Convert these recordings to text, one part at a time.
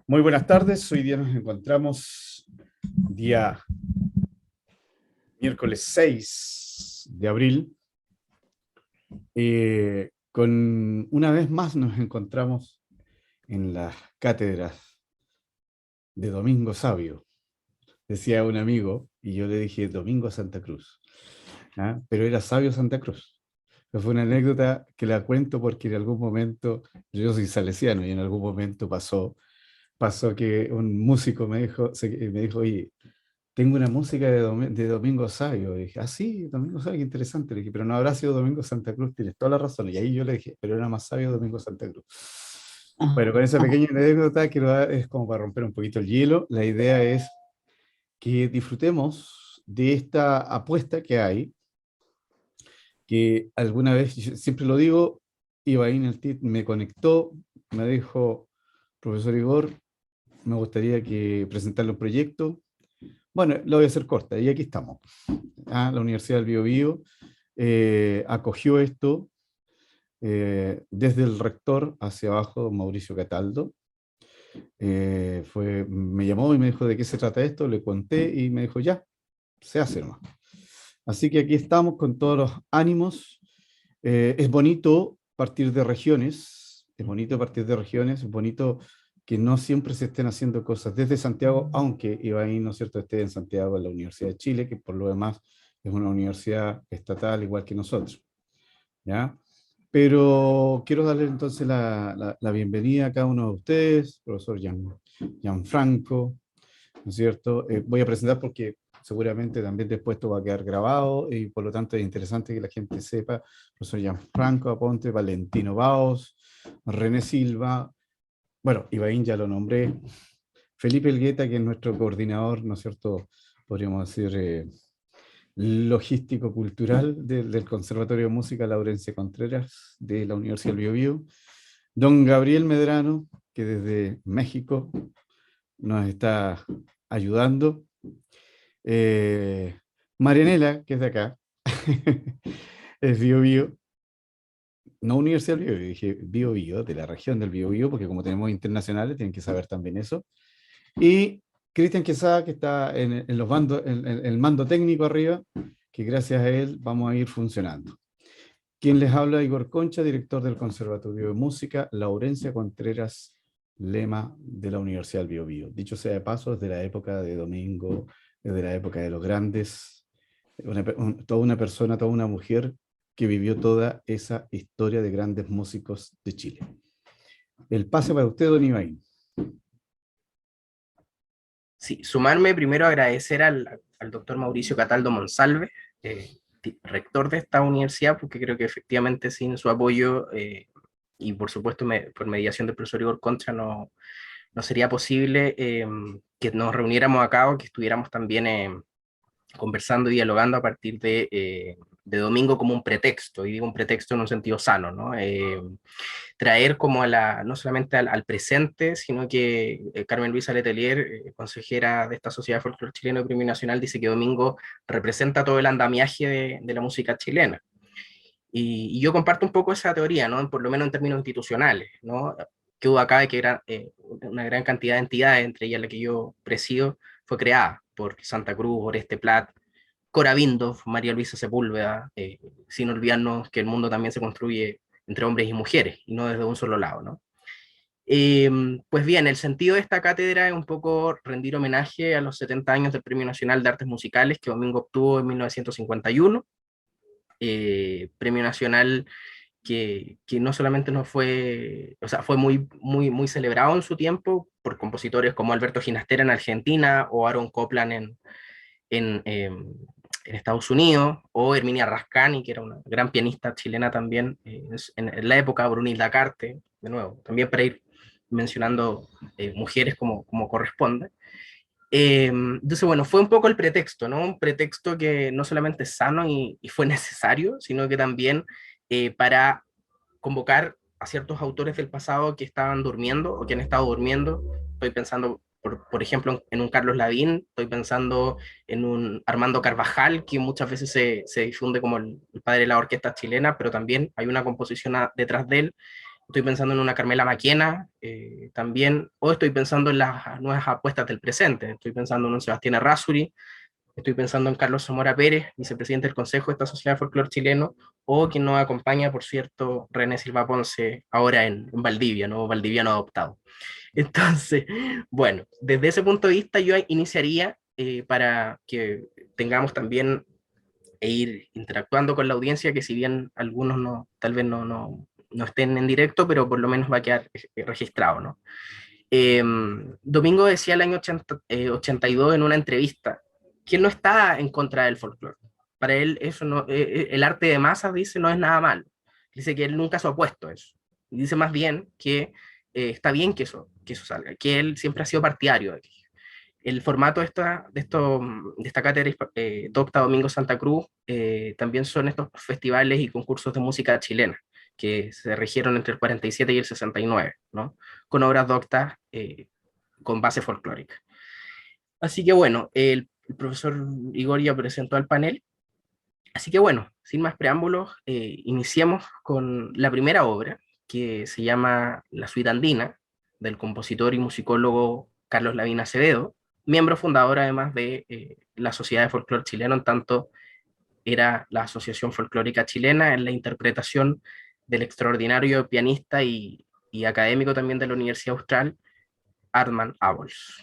Muy buenas tardes, hoy día nos encontramos día miércoles 6 de abril. Con una vez más nos encontramos en las cátedras de Domingo Sabio. Decía un amigo, y yo le dije Domingo Santa Cruz, ¿ah? Pero era Sabio Santa Cruz. Pero fue una anécdota que la cuento porque en algún momento, yo soy salesiano y en algún momento pasó que un músico me dijo, oye, tengo una música de Domingo Sabio. Y dije, ah, sí, Domingo Sabio, qué interesante. Le dije, pero no habrá sido Domingo Santa Cruz, tienes toda la razón. Y ahí yo le dije, pero era más sabio Domingo Santa Cruz. Ah, Bueno, con esa ah, pequeña anécdota es como para romper un poquito el hielo. La idea es que disfrutemos de esta apuesta que hay, que alguna vez, yo siempre lo digo, Ibaín el TIT me conectó, me dijo, profesor Igor, me gustaría que presentarle un proyecto. Bueno, lo voy a hacer corta, y aquí estamos. La Universidad del Biobío acogió esto desde el rector hacia abajo, Mauricio Cataldo. Me llamó y me dijo de qué se trata esto, le conté y me dijo ya, se hace nomás. Así que aquí estamos con todos los ánimos. Es bonito partir de regiones, es bonito partir de regiones, es bonito que no siempre se estén haciendo cosas desde Santiago, aunque Ibaín, ¿no es cierto?, esté en Santiago, en la Universidad de Chile, que por lo demás es una universidad estatal igual que nosotros, ¿ya? Pero quiero darle entonces la bienvenida a cada uno de ustedes, profesor Gianfranco, ¿no es cierto? Voy a presentar porque seguramente también después esto va a quedar grabado y por lo tanto es interesante que la gente sepa, profesor Gianfranco Aponte, Valentino Baos, René Silva, bueno, Ibaín ya lo nombré, Felipe Elgueta, que es nuestro coordinador, ¿no es cierto? Podríamos decir, logístico-cultural del Conservatorio de Música Laurencia Contreras de la Universidad del Biobío, don Gabriel Medrano, que desde México nos está ayudando, eh, Marianela, que es de acá, es Biobío, no Universidad del Biobío, dije Biobío, de la región del Biobío, porque como tenemos internacionales, tienen que saber también eso. Y Cristian Quesada, que está en los bandos, en el mando técnico arriba, que gracias a él vamos a ir funcionando. Quien les habla, Igor Concha, director del Conservatorio de Música, Laurencia Contreras Lema de la Universidad del Biobío. Dicho sea de paso, desde la época de Domingo, desde la época de los grandes, toda una persona, toda una mujer que vivió toda esa historia de grandes músicos de Chile. El pase para usted, don Ibaín. sí, sumarme primero a agradecer al doctor Mauricio Cataldo Monsalve, rector de esta universidad, porque creo que efectivamente sin su apoyo y por supuesto por mediación del profesor Igor Contra no sería posible que nos reuniéramos acá o que estuviéramos también conversando y dialogando a partir de Domingo como un pretexto, y digo un pretexto en un sentido sano, ¿no? Traer como no solamente al presente, sino que Carmen Luisa Letelier, consejera de esta Sociedad de Folclore Chileno de Premio Nacional, dice que Domingo representa todo el andamiaje de la música chilena. Y yo comparto un poco esa teoría, ¿no? Por lo menos en términos institucionales, ¿no? Que hubo acá que era una gran cantidad de entidades, entre ellas la que yo presido, fue creada por Santa Cruz, Oreste Plat, Cora Bindov, María Luisa Sepúlveda, sin olvidarnos que el mundo también se construye entre hombres y mujeres, y no desde un solo lado, ¿no? Pues bien, el sentido de esta cátedra es un poco rendir homenaje a los 70 años del Premio Nacional de Artes Musicales que Domingo obtuvo en 1951, Premio Nacional que no solamente no fue, o sea, fue muy celebrado en su tiempo por compositores como Alberto Ginastera en Argentina o Aaron Copland en, eh, en Estados Unidos, o Herminia Rascani, que era una gran pianista chilena también, en la época, Brunilda Carte, de nuevo, también para ir mencionando mujeres como corresponde. Entonces, bueno, fue un poco el pretexto, ¿no? Un pretexto que no solamente es sano y fue necesario, sino que también para convocar a ciertos autores del pasado que estaban durmiendo o que han estado durmiendo. Estoy pensando, por ejemplo, en un Carlos Lavín, estoy pensando en un Armando Carvajal, que muchas veces se difunde como el padre de la orquesta chilena, pero también hay una composición detrás de él estoy pensando en una Carmela Maquena también, o estoy pensando en las nuevas apuestas del presente, estoy pensando en un Sebastián Errázuri, estoy pensando en Carlos Zamora Pérez, vicepresidente del Consejo de esta Sociedad de Folclore Chileno, o quien nos acompaña, por cierto, René Silva Ponce, ahora en Valdivia, ¿no? Valdiviano adoptado. Entonces, bueno, desde ese punto de vista yo iniciaría para que tengamos también e ir interactuando con la audiencia, que si bien algunos no, tal vez no estén en directo, pero por lo menos va a quedar registrado, ¿no? Domingo decía el año 82 en una entrevista que él no está en contra del folclore. Para él eso no, el arte de masas, dice, no es nada malo. Dice que él nunca se ha opuesto a eso. Y dice más bien que está bien que eso salga, que él siempre ha sido partidario de aquello. El formato de esta cátedra Docta Domingo Santa Cruz también son estos festivales y concursos de música chilena que se regieron entre el 47 y el 69, ¿no? Con obras doctas con base folclórica. Así que bueno, el profesor Igor ya presentó al panel. Así que bueno, sin más preámbulos, iniciemos con la primera obra, que se llama La Suite Andina, del compositor y musicólogo Carlos Lavín Acevedo, miembro fundador además de la Sociedad de Folclore Chileno, en tanto era la Asociación Folclórica Chilena, en la interpretación del extraordinario pianista y académico también de la Universidad Austral, Armand Abols.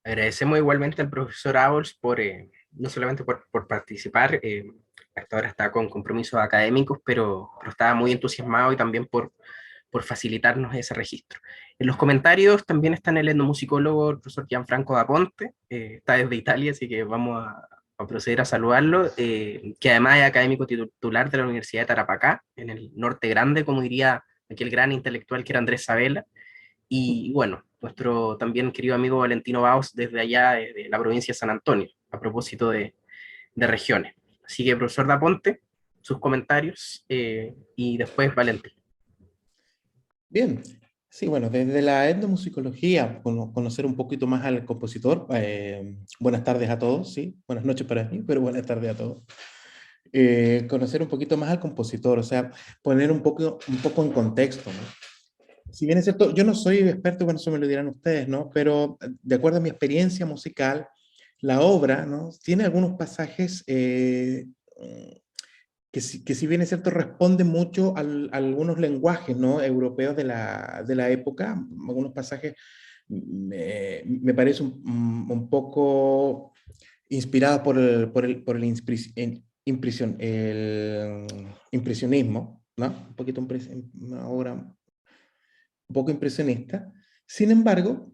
Agradecemos igualmente al profesor Abols por, no solamente por participar, hasta ahora está con compromisos académicos, pero estaba muy entusiasmado y también por facilitarnos ese registro. En los comentarios también está el etnomusicólogo, el profesor Gianfranco Daponte, está desde Italia, así que vamos a proceder a saludarlo, que además es académico titular de la Universidad de Tarapacá, en el norte grande, como diría aquel gran intelectual que era Andrés Sabela, y bueno, nuestro también querido amigo Valentino Baos desde allá, de la provincia de San Antonio, a propósito de regiones. Así que, profesor Daponte, sus comentarios y después Valentín. Bien, sí, bueno, desde la etnomusicología, conocer un poquito más al compositor. Buenas tardes a todos, sí, buenas noches para mí, pero buenas tardes a todos. Conocer un poquito más al compositor, o sea, poner un poco en contexto, ¿no? Si bien es cierto, yo no soy experto, bueno, eso me lo dirán ustedes, ¿no? Pero de acuerdo a mi experiencia musical, la obra, ¿no? Tiene algunos pasajes que si bien es cierto, responde mucho a algunos lenguajes, ¿no? Europeos de la época, algunos pasajes me parece un poco inspirado por el impresionismo, ¿no? Un poquito una obra un poco impresionista. Sin embargo,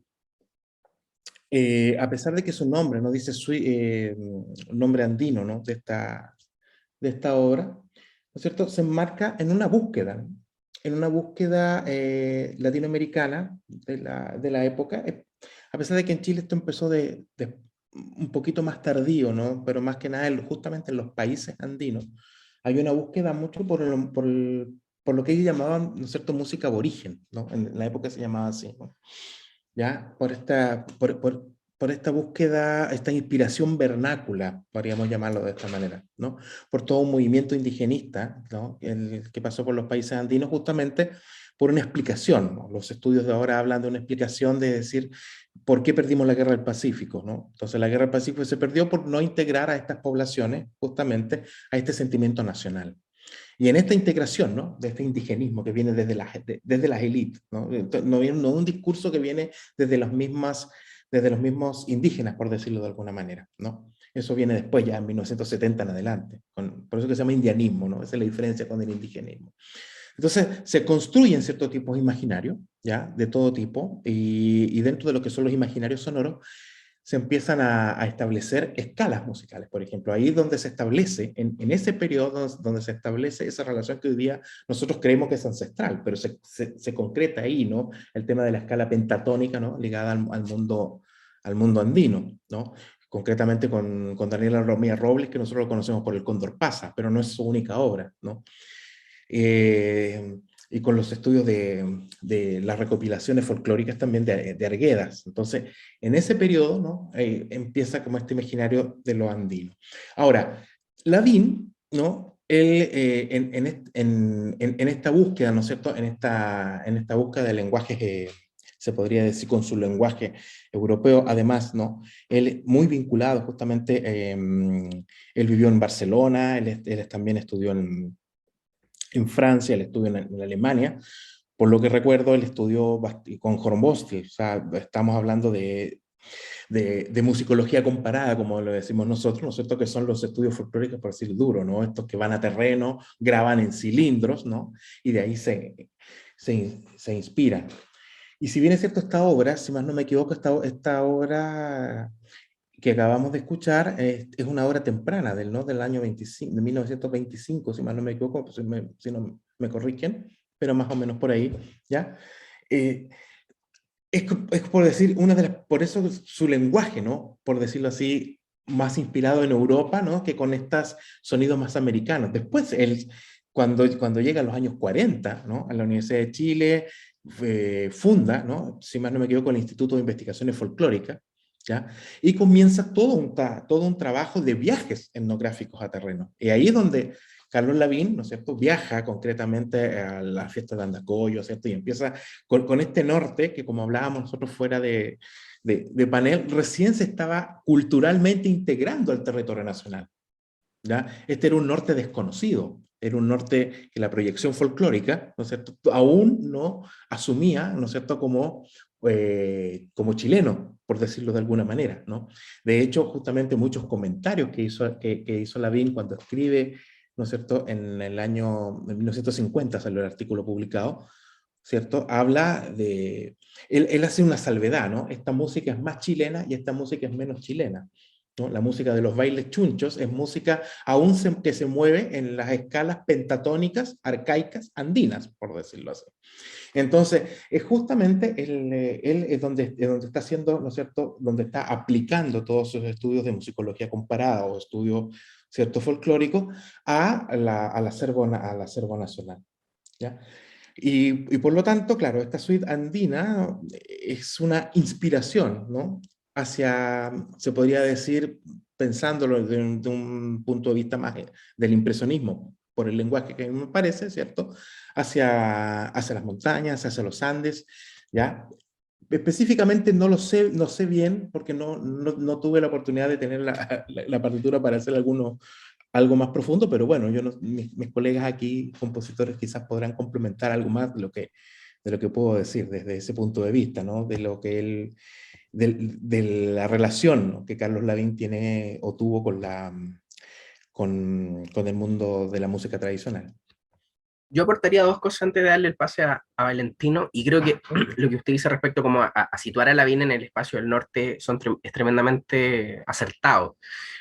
a pesar de que su nombre, ¿no? Dice nombre andino, ¿no? De esta obra, ¿no es cierto? Se enmarca en una búsqueda, ¿no? En una búsqueda latinoamericana de la época, a pesar de que en Chile esto empezó un poquito más tardío, ¿no? Pero más que nada justamente en los países andinos, hay una búsqueda mucho por lo que ellos llamaban, ¿no es cierto?, música aborigen, ¿no? En la época se llamaba así, ¿no? ¿Ya? Por esta búsqueda, esta inspiración vernácula, podríamos llamarlo de esta manera, ¿no? Por todo un movimiento indigenista, ¿no? El que pasó por los países andinos justamente por una explicación, ¿no? Los estudios de ahora hablan de una explicación de decir por qué perdimos la guerra del Pacífico, ¿no? Entonces la guerra del Pacífico se perdió por no integrar a estas poblaciones justamente a este sentimiento nacional. Y en esta integración, ¿no? De este indigenismo que viene desde las élites, ¿no? No viene un discurso que viene desde los mismos indígenas, por decirlo de alguna manera, ¿no? Eso viene después, ya en 1970 en adelante, por eso que se llama indianismo, ¿no? Esa es la diferencia con el indigenismo. Entonces, se construyen ciertos tipos imaginarios, ¿ya? De todo tipo, y dentro de lo que son los imaginarios sonoros, se empiezan a establecer escalas musicales, por ejemplo. Ahí es donde se establece, en ese periodo donde se establece esa relación que hoy día nosotros creemos que es ancestral, pero se concreta ahí, ¿no? El tema de la escala pentatónica, ¿no? Ligada al mundo andino, ¿no? Concretamente con Daniela Romía Robles, que nosotros lo conocemos por el Cóndor Pasa, pero no es su única obra, ¿no? Y con los estudios de las recopilaciones folclóricas también de Arguedas. Entonces, en ese periodo, ¿no? Empieza como este imaginario de lo andino. Ahora, Lavín, ¿no? Él, en esta búsqueda, ¿no es cierto? En esta búsqueda de lenguajes, se podría decir con su lenguaje europeo, además, ¿no? Él muy vinculado justamente, él vivió en Barcelona, él también estudió en Francia, él estudió en Alemania, por lo que recuerdo, él estudió con Hornbostel, o sea, estamos hablando de musicología comparada, como lo decimos nosotros, ¿no es cierto?, que son los estudios folclóricos, por decir duro, ¿no? Estos que van a terreno, graban en cilindros, ¿no? Y de ahí se inspiran. Y si bien es cierto, esta obra, si más no me equivoco, esta obra que acabamos de escuchar es una obra temprana ¿no? Del año 25, de 1925, si mal no me equivoco, pues si no me corrigen, pero más o menos por ahí, ¿ya? Es por decir, por eso su lenguaje, ¿no? Por decirlo así, más inspirado en Europa, ¿no? Que con estos sonidos más americanos. Después, cuando llega a los años 40, ¿no? A la Universidad de Chile, funda, ¿no? Si más no me equivoco, el Instituto de Investigaciones Folclóricas, ¿ya? Y comienza todo un trabajo de viajes etnográficos a terreno. Y ahí es donde Carlos Lavín, ¿no es cierto?, viaja concretamente a la fiesta de Andacollo, ¿cierto? Y empieza con este norte, que como hablábamos nosotros fuera de panel, recién se estaba culturalmente integrando al territorio nacional, ¿ya? Este era un norte desconocido, era un norte que la proyección folclórica, ¿no es cierto?, aún no asumía, ¿no es cierto?, como como chileno, por decirlo de alguna manera, ¿no? De hecho, justamente muchos comentarios que hizo Lavín cuando escribe, ¿no es cierto?, en el año 1950 salió el artículo publicado, ¿cierto? Habla de... Él hace una salvedad, ¿no? Esta música es más chilena y esta música es menos chilena, ¿no? La música de los bailes chunchos es música que se mueve en las escalas pentatónicas, arcaicas, andinas, por decirlo así. Entonces, es justamente él es donde está haciendo, ¿no es cierto?, donde está aplicando todos sus estudios de musicología comparada o estudios, ¿cierto?, folclóricos al acervo nacional, ¿ya? Y por lo tanto, claro, esta suite andina es una inspiración, ¿no? Se podría decir, pensándolo de un punto de vista más del impresionismo, por el lenguaje que a mí me parece, ¿cierto? Hacia las montañas, hacia los Andes, ¿ya? Específicamente no sé bien, porque no tuve la oportunidad de tener la partitura para hacer algo más profundo, pero bueno, mis colegas aquí, compositores, quizás podrán complementar algo más de lo que puedo decir desde ese punto de vista, ¿no? De lo que de la relación, ¿no?, que Carlos Lavín tiene o tuvo con el mundo de la música tradicional. Yo aportaría dos cosas antes de darle el pase a Valentino, y creo que lo que usted dice respecto como a situar a Lavín en el espacio del norte es tremendamente acertado.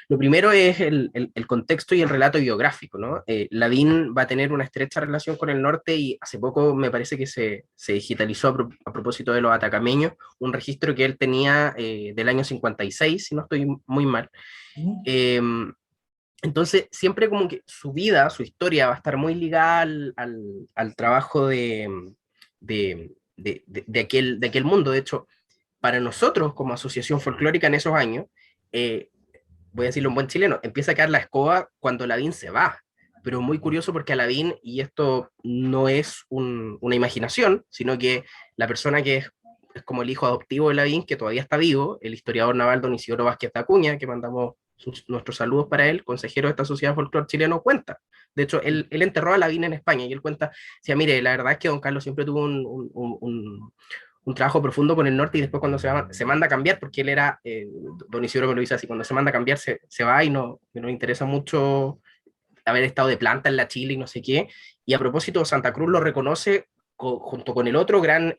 Lo primero es el contexto y el relato biográfico, ¿no? Lavín va a tener una estrecha relación con el norte, y hace poco me parece que se digitalizó a propósito de los atacameños, un registro que él tenía del año 56, si no estoy muy mal. Entonces, siempre como que su vida, su historia va a estar muy ligada al trabajo de aquel mundo. De hecho, para nosotros como asociación folclórica en esos años, voy a decirlo en buen chileno, empieza a caer la escoba cuando Lavín se va. Pero muy curioso porque a Lavín, y esto no es una imaginación, sino que la persona que es como el hijo adoptivo de Lavín, que todavía está vivo, el historiador naval don Isidoro Vázquez de Acuña, que mandamos nuestros saludos para él, consejero de esta Sociedad Folclor Chileno, cuenta. De hecho, él enterró a Lavín en España, y él cuenta, decía, mire, la verdad es que don Carlos siempre tuvo un trabajo profundo con el norte, y después cuando se manda a cambiar, porque él era, don Isidoro me lo dice así, cuando se manda a cambiar se va, y no interesa mucho haber estado de planta en la Chile y no sé qué. Y a propósito, Santa Cruz lo reconoce junto con el otro gran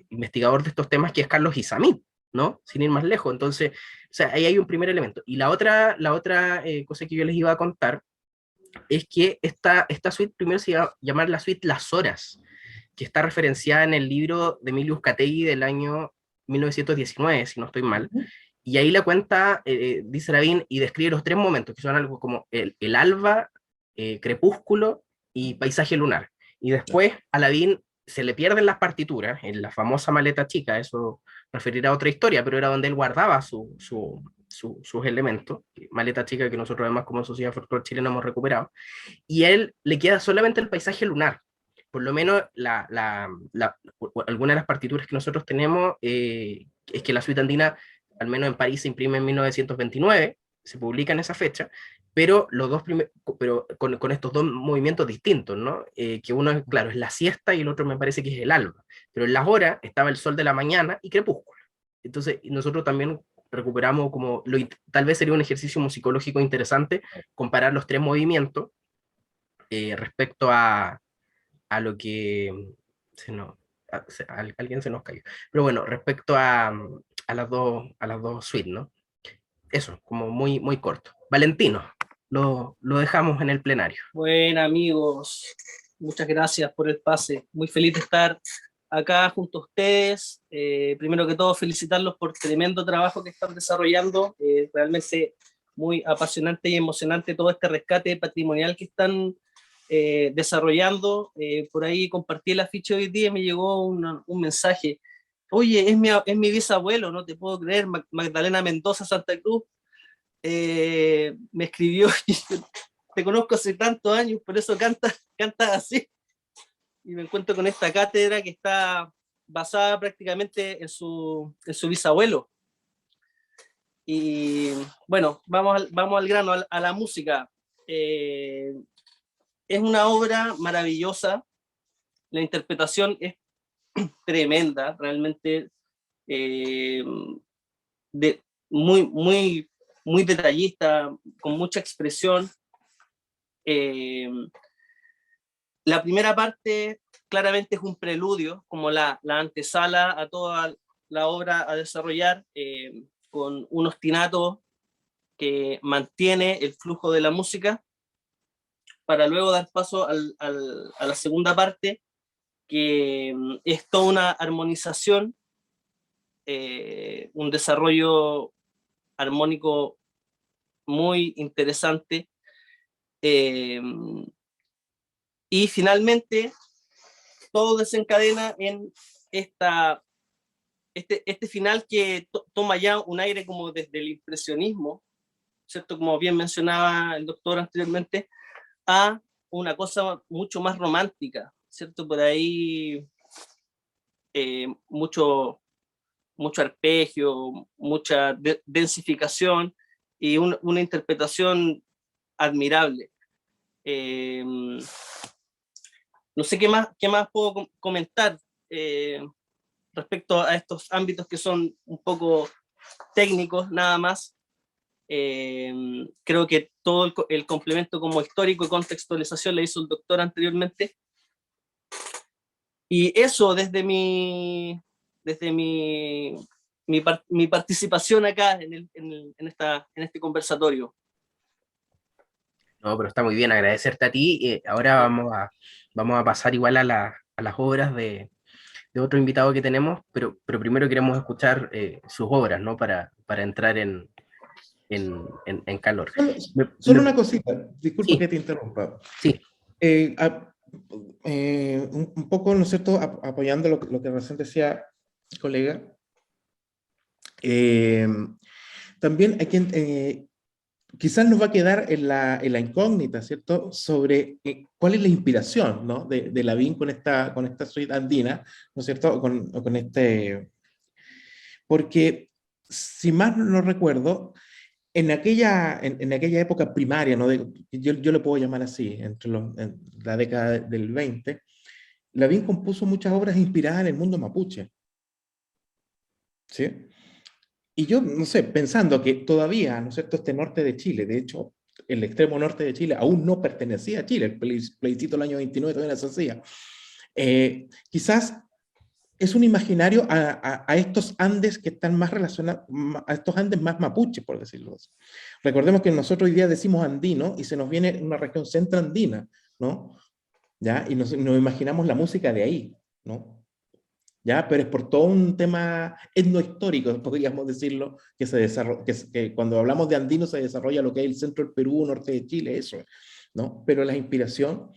investigador de estos temas, que es Carlos Isamí, ¿no? Sin ir más lejos. Entonces, o sea, ahí hay un primer elemento. Y la otra cosa que yo les iba a contar es que esta suite primero se iba a llamar la suite Las Horas, que está referenciada en el libro de Emilio Uzcategui del año 1919, si no estoy mal. Y ahí la cuenta, dice Lavín, y describe los tres momentos, que son algo como el alba, crepúsculo y paisaje lunar. Y después a Lavín se le pierden las partituras en la famosa maleta chica, eso referirá a otra historia, pero era donde él guardaba sus elementos, maleta chica que nosotros además como Sociedad Folclor Chilena hemos recuperado, y a él le queda solamente el paisaje lunar. Por lo menos alguna de las partituras que nosotros tenemos es que la suite andina, al menos en París, se imprime en 1929, se publica en esa fecha, pero con estos dos movimientos distintos, ¿no? Que uno es, claro, es la siesta, y el otro me parece que es el alba, pero en las horas estaba el sol de la mañana y crepúsculo. Entonces nosotros también recuperamos tal vez sería un ejercicio musicológico interesante comparar los tres movimientos respecto a lo que alguien se nos cayó. Pero bueno, respecto a las dos suites, ¿no? Eso, como muy, muy corto. Valentino, lo dejamos en el plenario. Bueno, amigos, muchas gracias por el pase. Muy feliz de estar acá junto a ustedes. Primero que todo, felicitarlos por tremendo trabajo que están desarrollando. Realmente muy apasionante y emocionante todo este rescate patrimonial que están desarrollando. Por ahí compartí el afiche hoy día y me llegó un mensaje. Oye, es mi bisabuelo, no te puedo creer, Magdalena Mendoza Santa Cruz. Me escribió, te conozco hace tantos años, por eso canta así. Y me encuentro con esta cátedra que está basada prácticamente en su bisabuelo. Y bueno, vamos al grano, a la música. Es una obra maravillosa, la interpretación es tremenda, realmente muy, muy, muy detallista, con mucha expresión. La primera parte claramente es un preludio, como la antesala a toda la obra a desarrollar, con un ostinato que mantiene el flujo de la música, para luego dar paso a la segunda parte, que es toda una armonización, un desarrollo armónico muy interesante. Y finalmente todo desencadena en este final que toma ya un aire como desde el impresionismo, ¿cierto? Como bien mencionaba el doctor anteriormente, a una cosa mucho más romántica, ¿cierto? Por ahí mucho arpegio, mucha densificación y una interpretación admirable. No sé qué más puedo comentar respecto a estos ámbitos que son un poco técnicos nada más. Creo que todo el complemento como histórico y contextualización le hizo el doctor anteriormente. Y eso desde mi participación acá en este conversatorio. No, pero está muy bien, agradecerte a ti. Ahora vamos a pasar igual a las obras de otro invitado que tenemos, pero primero queremos escuchar sus obras, ¿no? Para entrar en calor. Solo, Me- solo me- una cosita, disculpa sí, que te interrumpa. sí, Un poco, ¿no es cierto?, apoyando lo que recién decía el colega, eh, también hay que, quizás nos va a quedar en la incógnita, ¿cierto?, sobre cuál es la inspiración, ¿no?, de Lavín con esta suite andina, ¿no es cierto?, o con este, porque si más no recuerdo, en aquella época primaria, ¿no? Yo le puedo llamar así, en la década del 20, Lavín compuso muchas obras inspiradas en el mundo mapuche, ¿sí? Y yo, no sé, pensando que todavía, ¿no es cierto?, este norte de Chile, de hecho, el extremo norte de Chile aún no pertenecía a Chile, el plebiscito del año 29 todavía no se hacía. Quizás es un imaginario a estos Andes que están más relacionados, a estos Andes más mapuches, por decirlo así. Recordemos que nosotros hoy día decimos andino y se nos viene una región centroandina, ¿no? ¿Ya? Y nos imaginamos la música de ahí, ¿no? ¿Ya? Pero es por todo un tema etnohistórico, podríamos decirlo, que cuando hablamos de andino se desarrolla lo que es el centro del Perú, norte de Chile, eso, ¿no? Pero la inspiración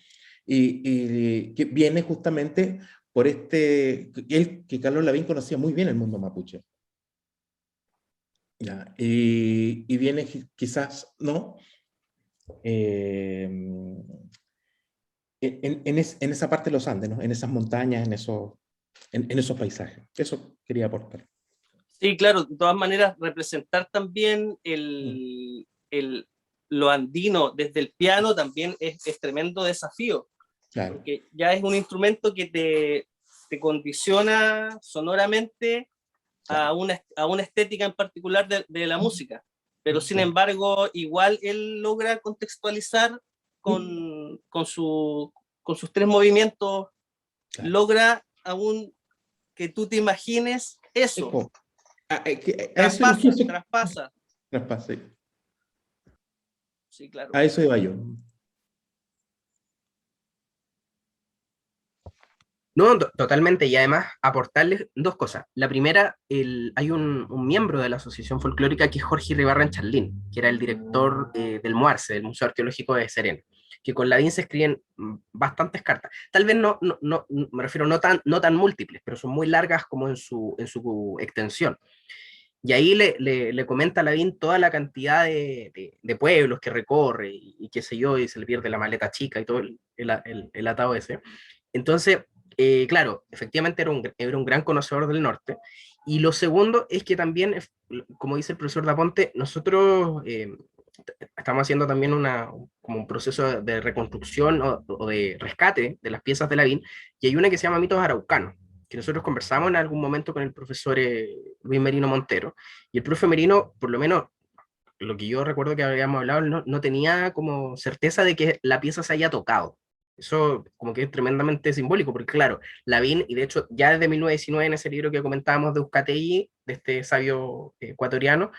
y que viene justamente por que Carlos Lavín conocía muy bien el mundo mapuche. ¿Ya? Y viene quizás, ¿no? En esa parte de los Andes, ¿no? En esas montañas, en esos paisajes. Eso quería aportar. Sí, claro, de todas maneras, representar también lo andino desde el piano también es tremendo desafío, Claro. porque ya es un instrumento que te condiciona sonoramente a una estética en particular de la música, pero sin embargo, igual él logra contextualizar con sus tres movimientos, Claro. logra aún que tú te imagines eso. Traspasa. Traspasa. Sí, claro. A eso iba yo. no, totalmente, y además aportarles dos cosas. La primera, hay un miembro de la Asociación Folclórica que es Jorge Ribarren Charlín, que era el director del MUARCE, del Museo Arqueológico de Serena, que con Lavín se escriben bastantes cartas. Tal vez me refiero no tan múltiples, pero son muy largas como en su extensión. Y ahí le comenta a Lavín toda la cantidad de pueblos que recorre y qué sé yo, y se le pierde la maleta chica y todo el atado ese. Entonces, claro, efectivamente era un gran conocedor del norte. Y lo segundo es que también, como dice el profesor Daponte, nosotros estamos haciendo también como un proceso de reconstrucción o de rescate de las piezas de Lavín, y hay una que se llama Mitos Araucanos, que nosotros conversamos en algún momento con el profesor Luis Merino Montero, y el profe Merino, por lo menos lo que yo recuerdo que habíamos hablado, no tenía como certeza de que la pieza se haya tocado. Eso como que es tremendamente simbólico, porque claro, Lavín, y de hecho ya desde 1919 en ese libro que comentábamos de Uzcategui, de este sabio ecuatoriano,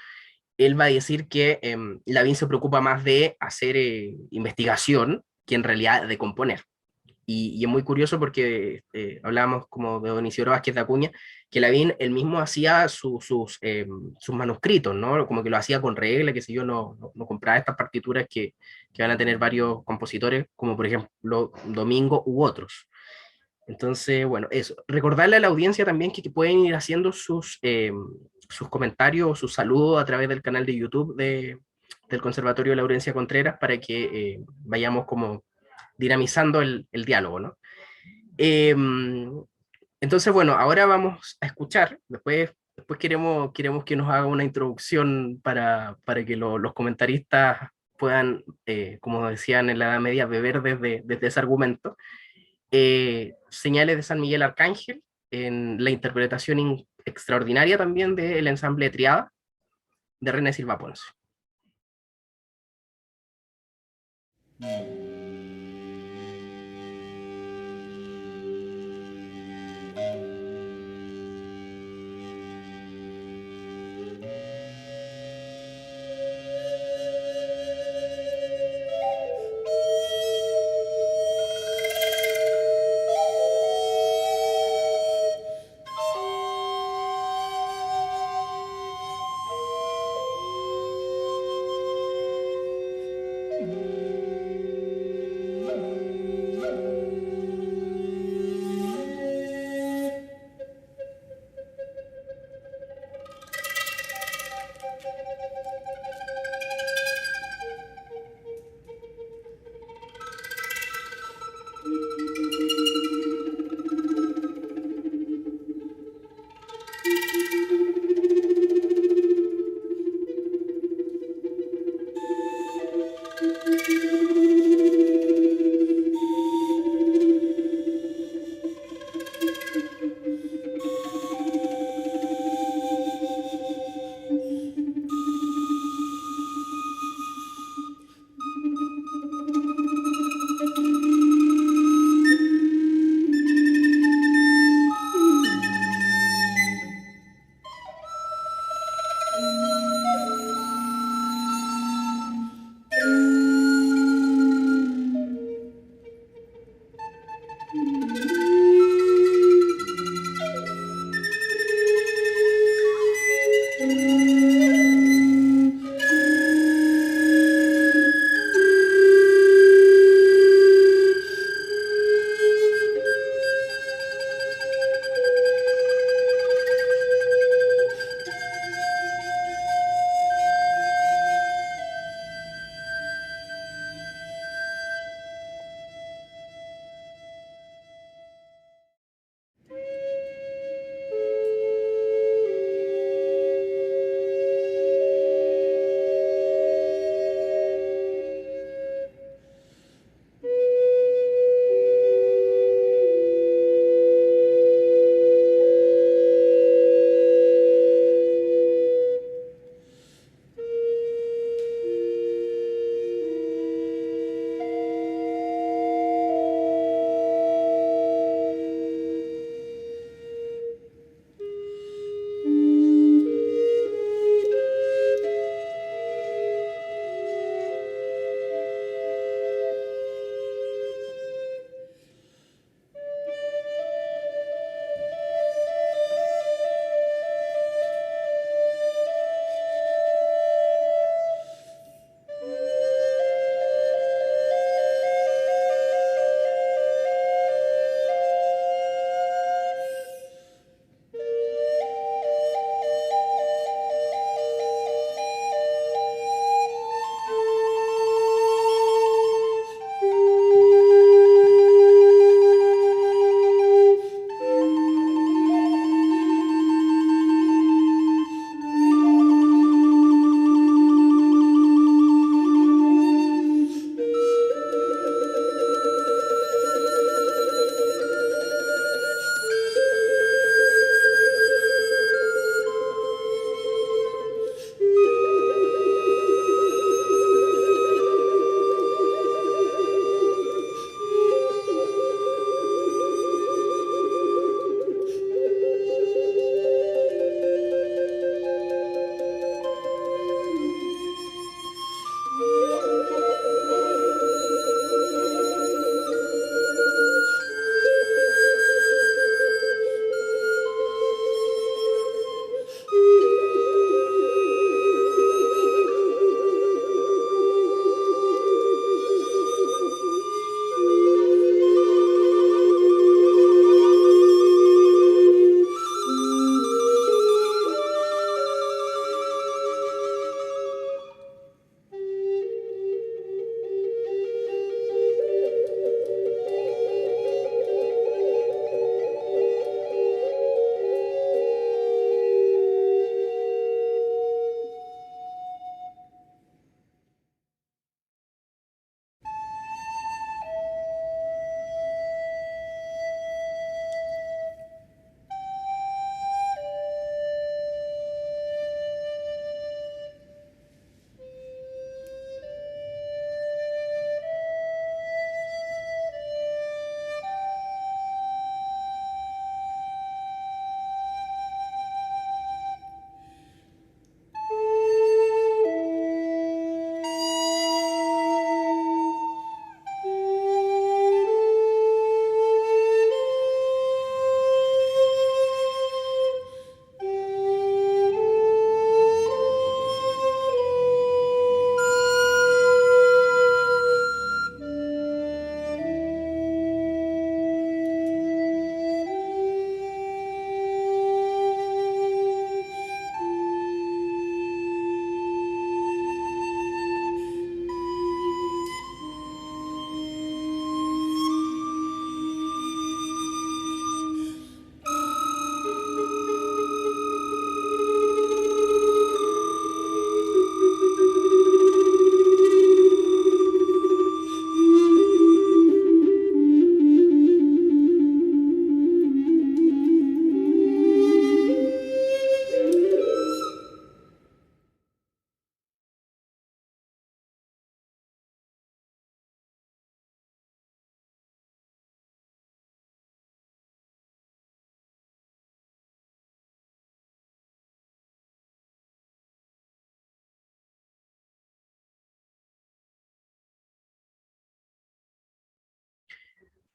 él va a decir que Lavín se preocupa más de hacer investigación que en realidad de componer. Y es muy curioso porque hablábamos como de Don Isidoro Vázquez de Acuña, que Lavín él mismo hacía sus manuscritos, ¿no? Como que lo hacía con regla, que si yo no compraba estas partituras que van a tener varios compositores, como por ejemplo Domingo u otros. Entonces, bueno, eso. Recordarle a la audiencia también que pueden ir haciendo sus comentarios, sus saludos a través del canal de YouTube del Conservatorio Laurencia Contreras para que vayamos como dinamizando el diálogo, ¿no? Eh, entonces, bueno, ahora vamos a escuchar, después queremos que nos haga una introducción para que los comentaristas puedan, como decían en la Edad Media, beber desde ese argumento. Señales de San Miguel Arcángel, en la interpretación extraordinaria también del ensamble Triada de René Silva Ponce.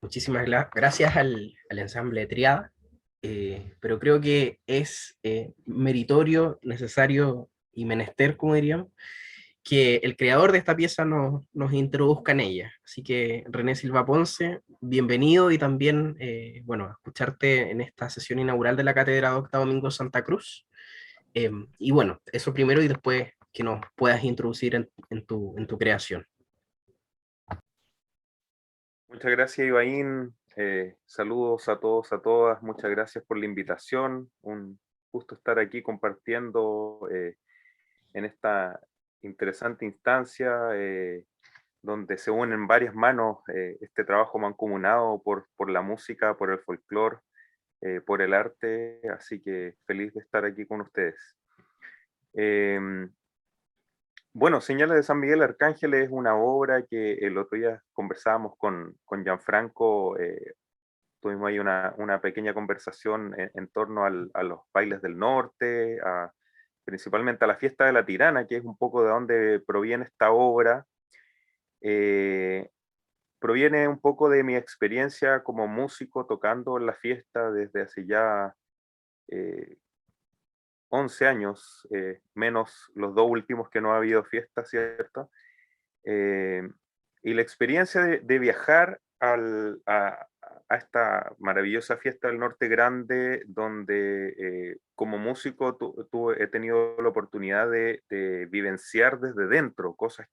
muchísimas gracias al ensamble Triada, pero creo que es meritorio, necesario y menester, como diríamos, que el creador de esta pieza nos introduzca en ella. Así que René Silva Ponce, bienvenido y también, bueno, escucharte en esta sesión inaugural de la Cátedra Docta Domingo Santa Cruz. Y bueno, eso primero y después que nos puedas introducir en tu creación. Muchas gracias, Ibaín. Saludos a todos, a todas. Muchas gracias por la invitación. Un gusto estar aquí compartiendo en esta interesante instancia donde se unen varias manos este trabajo mancomunado por la música, por el folclore, por el arte. Así que feliz de estar aquí con ustedes. Bueno, Señales de San Miguel Arcángel es una obra que el otro día conversábamos con Gianfranco, tuvimos ahí una pequeña conversación en torno a los bailes del norte, principalmente a la fiesta de la Tirana, que es un poco de donde proviene esta obra. Proviene un poco de mi experiencia como músico tocando en la fiesta desde hace ya 11 años, menos los 2 últimos que no ha habido fiesta, ¿cierto? Y la experiencia de viajar a esta maravillosa fiesta del Norte Grande, donde como músico he tenido la oportunidad de vivenciar desde dentro cosas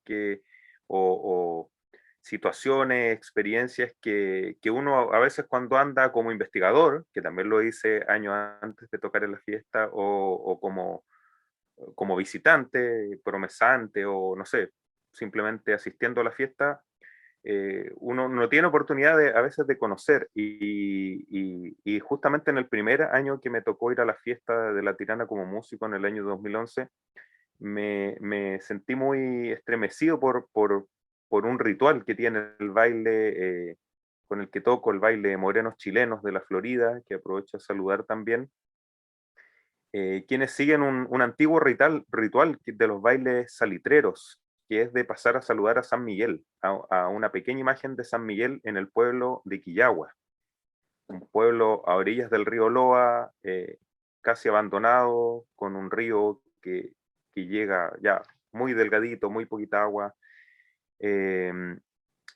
o situaciones, experiencias que uno a veces cuando anda como investigador, que también lo hice años antes de tocar en la fiesta, o como visitante, promesante, o no sé, simplemente asistiendo a la fiesta, uno no tiene oportunidad a veces de conocer, y justamente en el primer año que me tocó ir a la fiesta de la Tirana como músico, en el año 2011, me sentí muy estremecido por un ritual que tiene el baile, con el que toco, el baile de morenos chilenos de la Florida, que aprovecho a saludar también, quienes siguen un antiguo ritual de los bailes salitreros, que es de pasar a saludar a San Miguel, a una pequeña imagen de San Miguel en el pueblo de Quillagua, un pueblo a orillas del río Loa, casi abandonado, con un río que llega ya muy delgadito, muy poquita agua,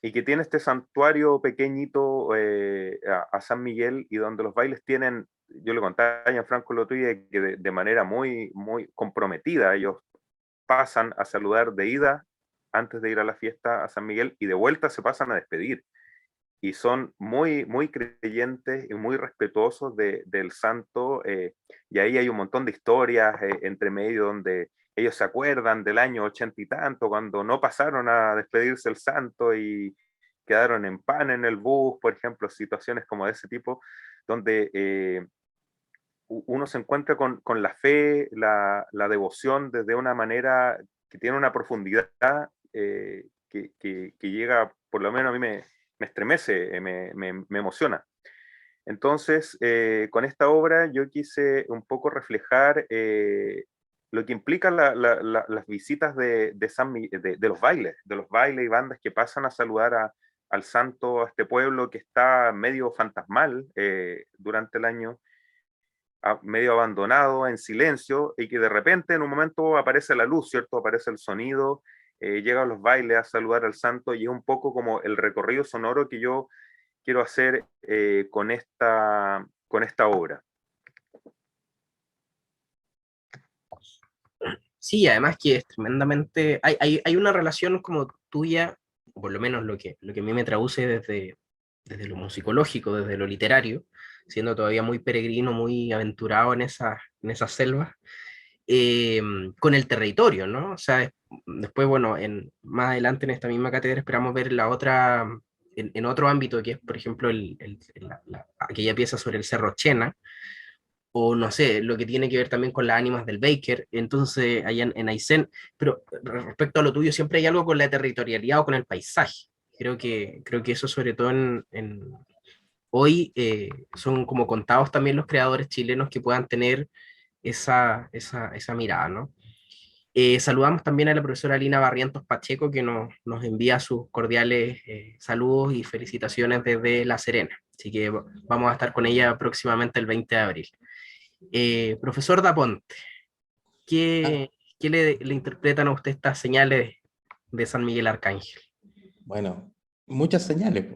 y que tiene este santuario pequeñito a San Miguel, y donde los bailes tienen, yo le contaba a Gianfranco el otro día, que de manera muy, muy comprometida ellos pasan a saludar de ida antes de ir a la fiesta a San Miguel, y de vuelta se pasan a despedir, y son muy, muy creyentes y muy respetuosos del santo, y ahí hay un montón de historias entre medio donde ellos se acuerdan del año 80 y tanto, cuando no pasaron a despedirse el santo y quedaron en pan en el bus, por ejemplo, situaciones como de ese tipo, donde uno se encuentra con la fe, la devoción desde una manera que tiene una profundidad que llega, por lo menos a mí me estremece, me emociona. Entonces, con esta obra yo quise un poco reflejar lo que implican las visitas de los bailes y bandas que pasan a saludar al santo, a este pueblo que está medio fantasmal durante el año, medio abandonado, en silencio, y que de repente en un momento aparece la luz, ¿cierto? Aparece el sonido, llegan los bailes a saludar al santo, y es un poco como el recorrido sonoro que yo quiero hacer con esta obra. Sí, además que es tremendamente, hay una relación como tuya, o por lo menos lo que a mí me traduce desde lo musicológico, desde lo literario, siendo todavía muy peregrino, muy aventurado en esas selvas, con el territorio, ¿no? O sea, después, bueno, más adelante en esta misma cátedra esperamos ver la otra, en otro ámbito, que es, por ejemplo, aquella pieza sobre el Cerro Chena, o no sé, lo que tiene que ver también con las ánimas del Baker, entonces allá en Aysén, pero respecto a lo tuyo siempre hay algo con la territorialidad o con el paisaje. Creo que eso sobre todo hoy son como contados también los creadores chilenos que puedan tener esa mirada, ¿no? Saludamos también a la profesora Lina Barrientos Pacheco, que nos envía sus cordiales saludos y felicitaciones desde La Serena. Así que vamos a estar con ella próximamente el 20 de abril. Profesor Daponte, ¿qué le interpretan a usted estas señales de San Miguel Arcángel? Bueno, muchas señales.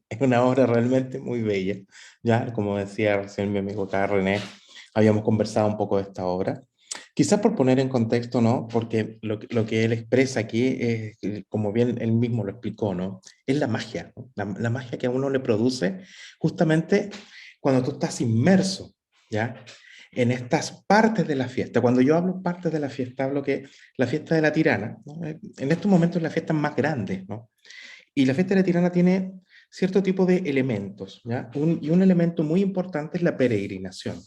Es una obra realmente muy bella. Ya, como decía recién mi amigo acá, René, habíamos conversado un poco de esta obra. Quizás por poner en contexto, ¿no? Porque lo que él expresa aquí es, como bien él mismo lo explicó, ¿no? Es la magia, ¿no? La magia que a uno le produce justamente cuando tú estás inmerso, ¿ya? En estas partes de la fiesta. Cuando yo hablo partes de la fiesta, hablo que la fiesta de la Tirana, ¿no? En estos momentos es la fiesta más grande, ¿no? Y la fiesta de la Tirana tiene cierto tipo de elementos, ¿ya? Y un elemento muy importante es la peregrinación,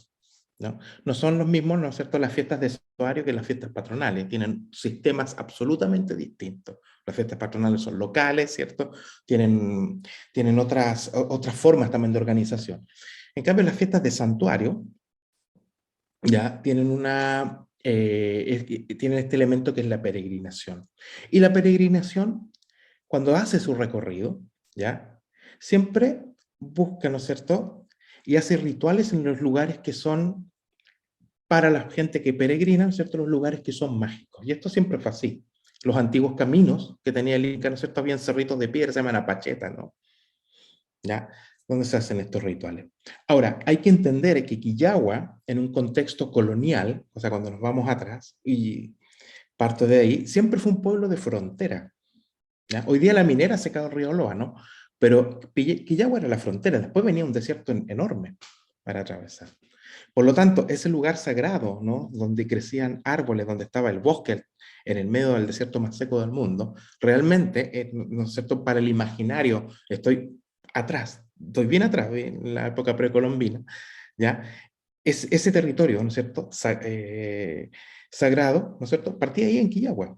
¿no? No son los mismos, ¿no es cierto?, las fiestas de santuario que las fiestas patronales. Tienen sistemas absolutamente distintos. Las fiestas patronales son locales, ¿cierto? Tienen otras formas también de organización. En cambio, las fiestas de santuario ya tienen tienen este elemento que es la peregrinación. Y la peregrinación, cuando hace su recorrido, ya, siempre busca, ¿no es cierto?, y hace rituales en los lugares que son, para la gente que peregrina, ¿no es cierto?, los lugares que son mágicos. Y esto siempre fue así. Los antiguos caminos que tenía el Inca, ¿no es cierto?, habían cerritos de piedra, se llaman apachetas, ¿no? ¿Ya? Donde se hacen estos rituales. Ahora, hay que entender que Quillagua, en un contexto colonial, o sea, cuando nos vamos atrás, y parto de ahí, siempre fue un pueblo de frontera. ¿Ya? Hoy día la minera se quedó en Río Loa, ¿no? Pero Quillagua era la frontera, después venía un desierto enorme para atravesar. Por lo tanto, ese lugar sagrado, ¿no?, donde crecían árboles, donde estaba el bosque, en el medio del desierto más seco del mundo, realmente, ¿no es cierto?, para el imaginario, estoy bien atrás, en la época precolombina, ¿ya? Ese territorio, ¿no es cierto?, sagrado, ¿no es cierto?, partía ahí en Quillagua.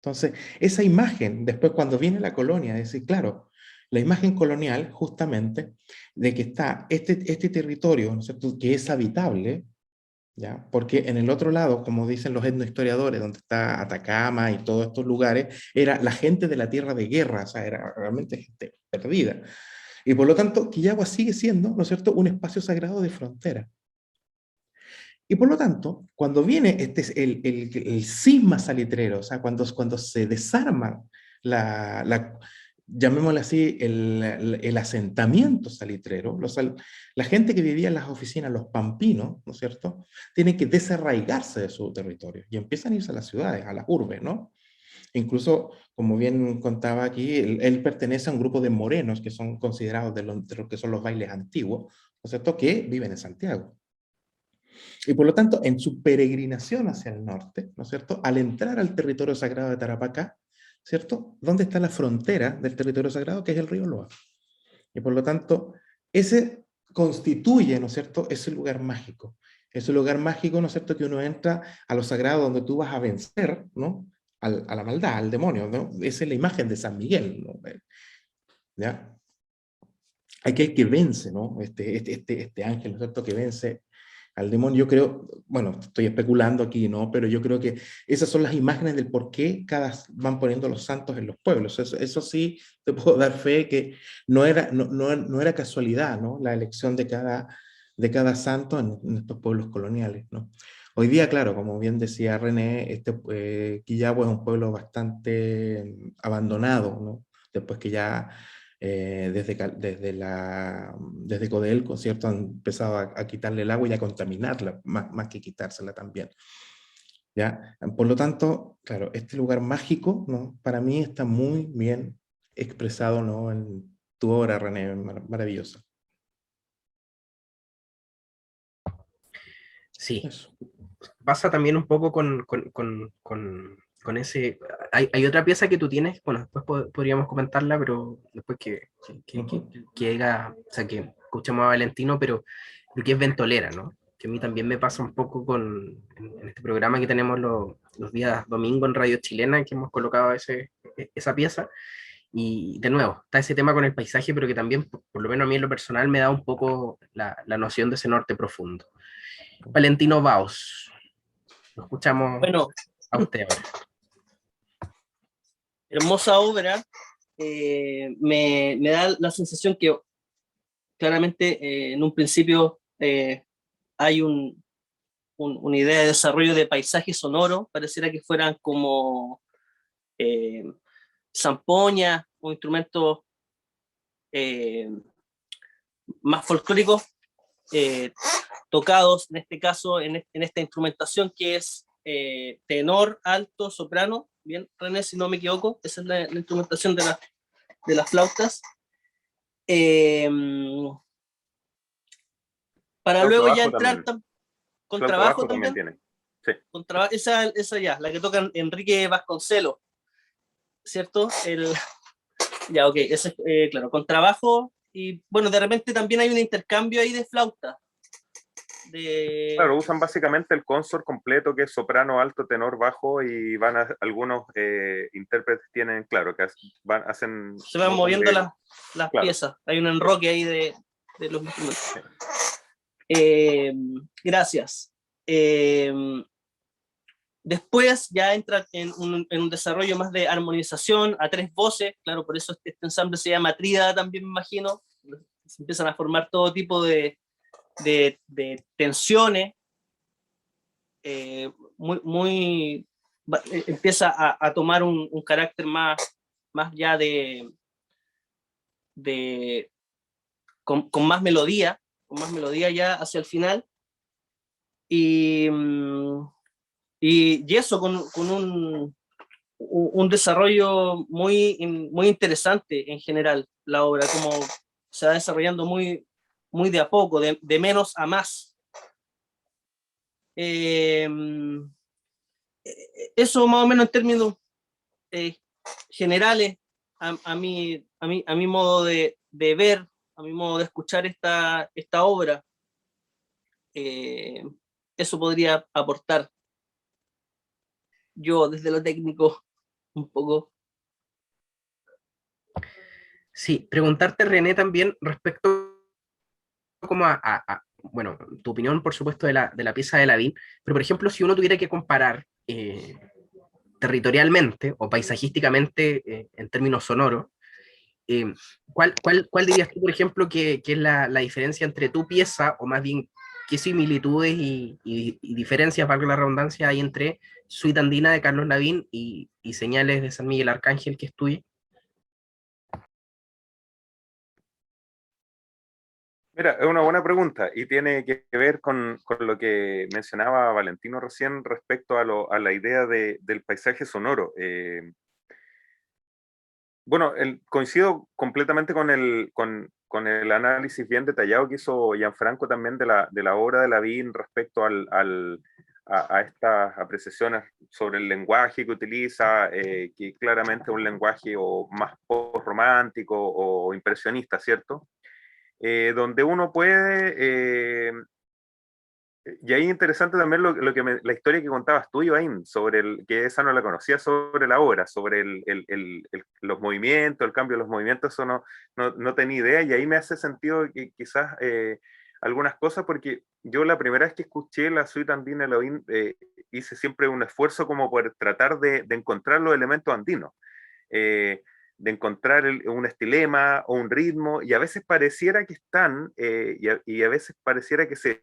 Entonces, esa imagen, después cuando viene la colonia, es decir, claro, la imagen colonial justamente de que está este territorio, ¿no es cierto?, que es habitable, ¿ya? Porque en el otro lado, como dicen los etnohistoriadores, donde está Atacama y todos estos lugares, era la gente de la tierra de guerra, o sea, era realmente gente perdida. Y por lo tanto, Quillagua sigue siendo, ¿no es cierto?, un espacio sagrado de frontera. Y por lo tanto, cuando viene el cisma salitrero, o sea, cuando se desarma llamémosle así, el asentamiento salitrero, la gente que vivía en las oficinas, los pampinos, ¿no es cierto?, tienen que desarraigarse de su territorio y empiezan a irse a las ciudades, a las urbes, ¿no? Incluso, como bien contaba aquí, él pertenece a un grupo de morenos que son considerados de lo que son los bailes antiguos, ¿no es cierto?, que viven en Santiago. Y por lo tanto, en su peregrinación hacia el norte, ¿no es cierto?, al entrar al territorio sagrado de Tarapacá, ¿cierto?, ¿dónde está la frontera del territorio sagrado? Que es el río Loa. Y por lo tanto, ese constituye, ¿no es cierto?, ese lugar mágico. Ese lugar mágico, ¿no es cierto?, que uno entra a lo sagrado donde tú vas a vencer, ¿no?, a la maldad, al demonio, ¿no? Esa es la imagen de San Miguel, ¿no? ¿Ya? Aquel que vence, ¿no? Este ángel, ¿no es cierto?, que vence al demonio. Yo creo, bueno, estoy especulando aquí, ¿no?, pero yo creo que esas son las imágenes del por qué van poniendo los santos en los pueblos. Eso sí, te puedo dar fe que no era casualidad, ¿no?, la elección de cada santo en estos pueblos coloniales, ¿no? Hoy día, claro, como bien decía René, Quillagua es un pueblo bastante abandonado, ¿no?, después que ya desde Codelco, ¿cierto?, han empezado a quitarle el agua y a contaminarla, más que quitársela también. ¿Ya? Por lo tanto, claro, este lugar mágico, ¿no?, para mí está muy bien expresado, ¿no?, en tu obra, René, maravillosa. Sí, Eso. pasa también un poco con ese... Hay otra pieza que tú tienes, bueno, después podríamos comentarla, pero después que llega, o sea, que escuchemos a Valentino, pero que es ventolera, ¿no? Que a mí también me pasa un poco en este programa que tenemos los días domingo en Radio Chilena, que hemos colocado esa pieza, y de nuevo, está ese tema con el paisaje, pero que también, por lo menos a mí en lo personal, me da un poco la noción de ese norte profundo. Valentino Baos, Lo escuchamos Bueno, a usted ahora. hermosa obra. Me da la sensación que claramente en un principio hay una idea de desarrollo de paisaje sonoro, pareciera que fueran como zampoñas o instrumentos más folclóricos tocados, en este caso, en esta instrumentación que es tenor, alto, soprano. Bien, René, si no me equivoco, esa es la instrumentación de las flautas. Para Flauta luego ya bajo entrar también. con Flauta trabajo bajo también también. tiene. Sí. Esa ya, la que toca Enrique Vasconcelos, ¿cierto? Ya, ok, eso es, claro, con trabajo. Y bueno, de repente también hay un intercambio ahí de flauta. Claro, usan básicamente el consort completo, que es soprano, alto, tenor, bajo, y algunos intérpretes tienen, claro, que hacen... Se van moviendo las claro. piezas. Hay un enroque ahí de los instrumentos. Gracias. Después ya entra en un desarrollo más de armonización a 3 voces, claro, por eso este ensamble se llama tríada también, me imagino. Se empiezan a formar todo tipo de tensiones, empieza a tomar un carácter más ya con más melodía ya hacia el final. Y eso con un desarrollo muy interesante en general, la obra, como se va desarrollando muy de a poco, de menos a más. Eso más o menos en términos generales, a mi modo de ver, a mi modo de escuchar esta obra. Eso podría aportar yo desde lo técnico un poco. Sí, preguntarte, René, también respecto como bueno, tu opinión, por supuesto, de la pieza de Lavín, pero por ejemplo, si uno tuviera que comparar territorialmente o paisajísticamente en términos sonoros, ¿cuál dirías tú, por ejemplo, que es la diferencia entre tu pieza, o más bien, qué similitudes y diferencias, valga la redundancia, hay entre Suite Andina de Carlos Lavín y Señales de San Miguel Arcángel, que es tuya? Mira, es una buena pregunta y tiene que ver con lo que mencionaba Valentino recién respecto a la idea del paisaje sonoro. Bueno, coincido completamente con el análisis bien detallado que hizo Gianfranco también de la obra de Lavín respecto a estas apreciaciones sobre el lenguaje que utiliza, que claramente es un lenguaje o más post-romántico o impresionista, ¿cierto? Donde uno puede... y ahí interesante también la historia que contabas tú, Ivaín, sobre que esa no la conocía, sobre la obra, sobre los movimientos, el cambio de los movimientos, eso no tenía idea, y ahí me hace sentido que quizás algunas cosas, porque yo la primera vez que escuché la Suite Andina de Lavín, hice siempre un esfuerzo como por tratar de encontrar los elementos andinos. De encontrar un estilema o un ritmo, y a veces pareciera que están, y a veces pareciera que se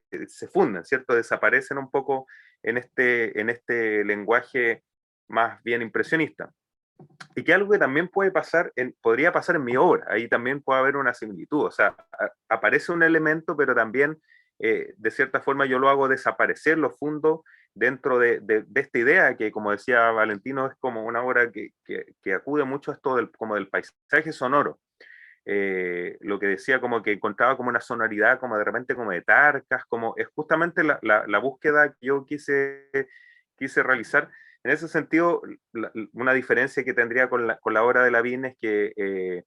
funden, ¿cierto? Desaparecen un poco en este lenguaje más bien impresionista. Y que algo que también podría pasar en mi obra, ahí también puede haber una similitud, o sea, aparece un elemento, pero también de cierta forma yo lo hago desaparecer, lo fundo dentro de esta idea que, como decía Valentino, es como una obra que acude mucho a esto como del paisaje sonoro. Lo que decía, como que encontraba como una sonoridad como de repente como de tarcas, como es justamente la búsqueda que yo quise realizar. En ese sentido, una diferencia que tendría con la obra de Lavín es que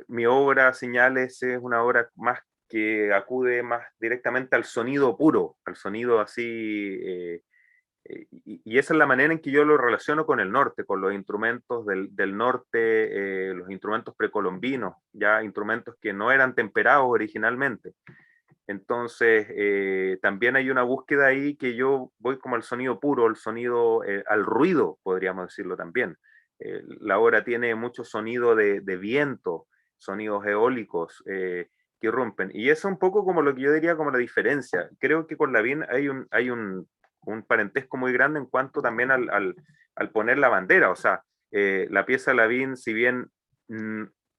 mi obra, Señales, es una obra más que acude más directamente al sonido puro, al sonido así, y esa es la manera en que yo lo relaciono con el norte, con los instrumentos del norte, los instrumentos precolombinos, ya instrumentos que no eran temperados originalmente. Entonces, también hay una búsqueda ahí que yo voy como al sonido puro, al sonido, al ruido, podríamos decirlo también. La obra tiene mucho sonido de viento, sonidos eólicos que irrumpen. Y eso es un poco como lo que yo diría como la diferencia. Creo que con Lavín hay un parentesco muy grande en cuanto también al poner la bandera. O sea, la pieza Lavín, si bien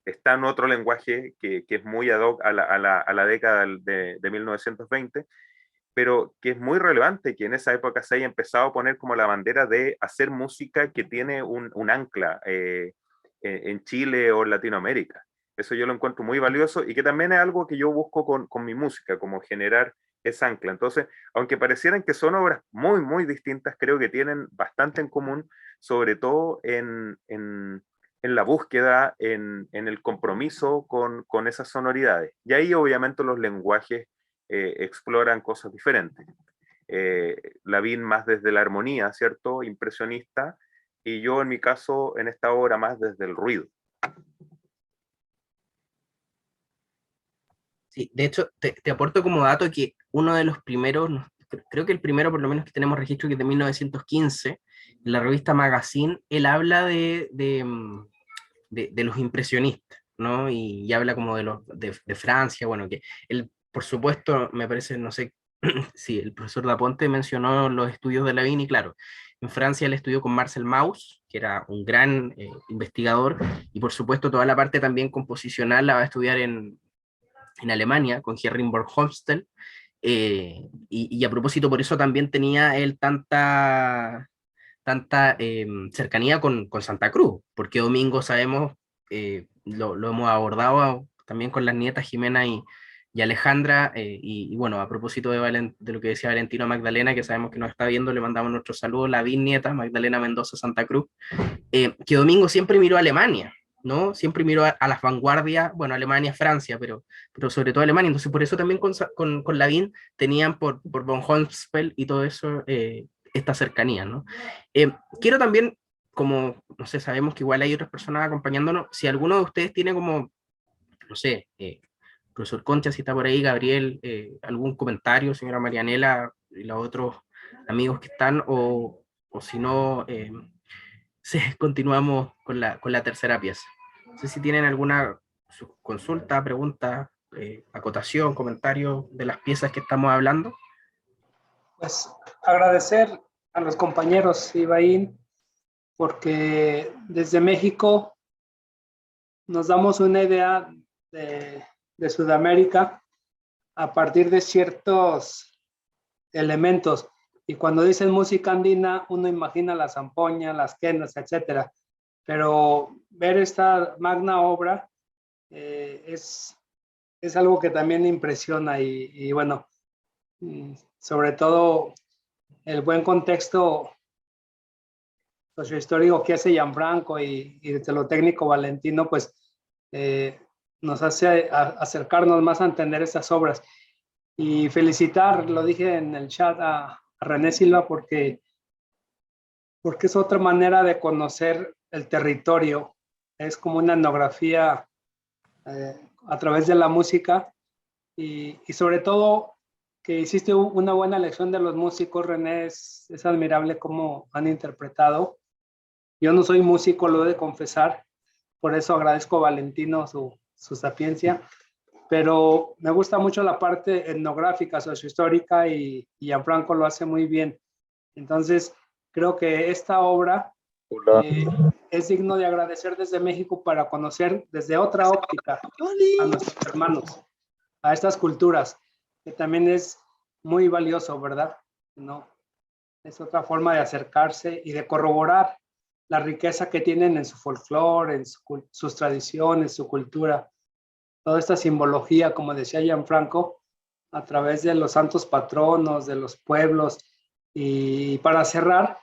está en otro lenguaje que es muy ad hoc a la década de 1920, pero que es muy relevante que en esa época se haya empezado a poner como la bandera de hacer música que tiene un ancla en Chile o en Latinoamérica. Eso yo lo encuentro muy valioso y que también es algo que yo busco con mi música, como generar esa ancla. Entonces, aunque parecieran que son obras muy, muy distintas, creo que tienen bastante en común, sobre todo en la búsqueda, en el compromiso con esas sonoridades. Y ahí obviamente los lenguajes exploran cosas diferentes. Lavín más desde la armonía, ¿cierto? Impresionista, y yo en mi caso, en esta obra, más desde el ruido. Sí, de hecho, te aporto como dato que uno de los primeros, creo que el primero por lo menos que tenemos registro, que es de 1915, en la revista Magazine, él habla de los impresionistas, ¿no? Y habla como de Francia, bueno, que él, por supuesto, me parece, no sé, sí, el profesor Daponte mencionó los estudios de Lavín, y claro, en Francia él estudió con Marcel Mauss, que era un gran investigador, y por supuesto toda la parte también composicional la va a estudiar en Alemania, con Henrik von Hofstede, y a propósito, por eso también tenía él tanta cercanía con Santa Cruz, porque Domingo sabemos, lo hemos abordado también con las nietas Jimena y Alejandra, y bueno, a propósito de lo que decía Valentino Magdalena, que sabemos que nos está viendo, le mandamos nuestro saludo, la bisnieta Magdalena Mendoza Santa Cruz, que Domingo siempre miró a Alemania, ¿no? Siempre miró a las vanguardias, bueno, Alemania, Francia, pero sobre todo Alemania. Entonces, por eso también con Lavín tenían por von Holtzfeld y todo eso esta cercanía, ¿no? Quiero también, como, no sé, sabemos que igual hay otras personas acompañándonos, si alguno de ustedes tiene como, no sé, profesor Concha, si está por ahí, Gabriel, algún comentario, señora Marianela y los otros amigos que están, o si no, sí, continuamos con la tercera pieza. No sé si tienen alguna consulta, pregunta, acotación, comentario de las piezas que estamos hablando. Pues agradecer a los compañeros Ibaín, porque desde México nos damos una idea de Sudamérica a partir de ciertos elementos. Y cuando dicen música andina, uno imagina la zampoña, las quenas, etcétera. Pero ver esta magna obra es algo que también impresiona y bueno, sobre todo el buen contexto sociohistórico que hace Gianfranco y desde lo técnico Valentino, pues nos hace acercarnos más a entender estas obras. Y felicitar, lo dije en el chat, a René Silva porque es otra manera de conocer el territorio. Es como una etnografía a través de la música y sobre todo que hiciste una buena lección de los músicos, René. Es admirable cómo han interpretado. Yo no soy músico, lo he de confesar, por eso agradezco a Valentino su sapiencia, pero me gusta mucho la parte etnográfica, sociohistórica, y Gianfranco lo hace muy bien. Entonces, creo que esta obra es digno de agradecer desde México para conocer desde otra óptica a nuestros hermanos, a estas culturas, que también es muy valioso, ¿verdad? ¿No? Es otra forma de acercarse y de corroborar la riqueza que tienen en su folclore, en sus tradiciones, su cultura. Toda esta simbología, como decía Gianfranco, a través de los santos patronos, de los pueblos. Y para cerrar,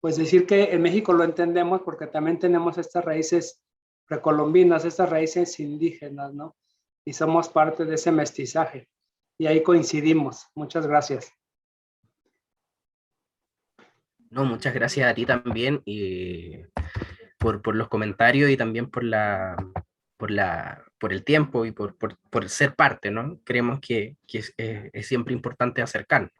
pues decir que en México lo entendemos porque también tenemos estas raíces precolombinas, estas raíces indígenas, ¿no? Y somos parte de ese mestizaje. Y ahí coincidimos. Muchas gracias. No, muchas gracias a ti también por los comentarios y también por por el tiempo y por ser parte, ¿no? Creemos que es siempre importante acercarnos.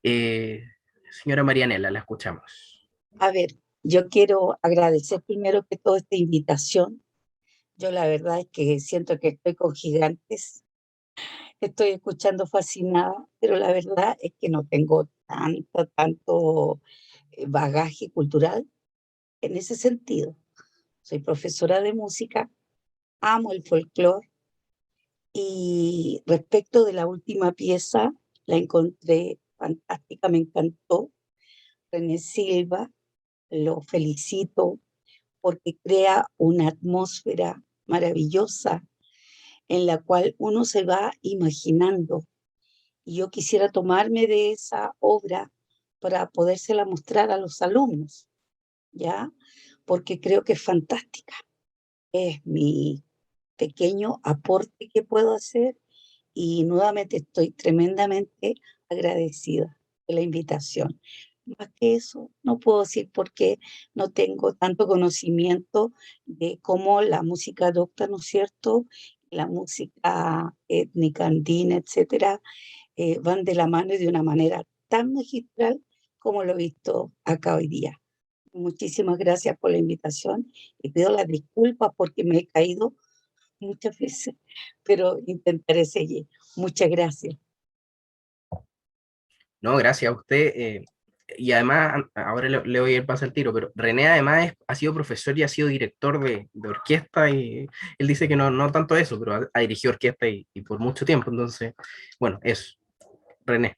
Señora Marianela, la escuchamos. A ver, yo quiero agradecer primero que todo esta invitación. Yo la verdad es que siento que estoy con gigantes, estoy escuchando fascinada, pero la verdad es que no tengo tanto bagaje cultural en ese sentido. Soy profesora de música, amo el folclore y respecto de la última pieza, la encontré fantástica, me encantó. René Silva, lo felicito porque crea una atmósfera maravillosa en la cual uno se va imaginando. Y yo quisiera tomarme de esa obra para podérsela mostrar a los alumnos, ¿ya? Porque creo que es fantástica. Es mi pequeño aporte que puedo hacer y nuevamente estoy tremendamente agradecida de la invitación. Más que eso, no puedo decir porque no tengo tanto conocimiento de cómo la música docta, ¿no es cierto? La música étnica andina, etcétera, van de la mano y de una manera tan magistral como lo he visto acá hoy día. Muchísimas gracias por la invitación y pido las disculpas porque me he caído muchas veces, pero intentaré seguir. Muchas gracias. No, gracias a usted. Y además, ahora le voy a ir paso al tiro, pero René además ha sido profesor y ha sido director de orquesta y él dice que no tanto eso, pero ha dirigido orquesta y por mucho tiempo. Entonces, bueno, eso. René.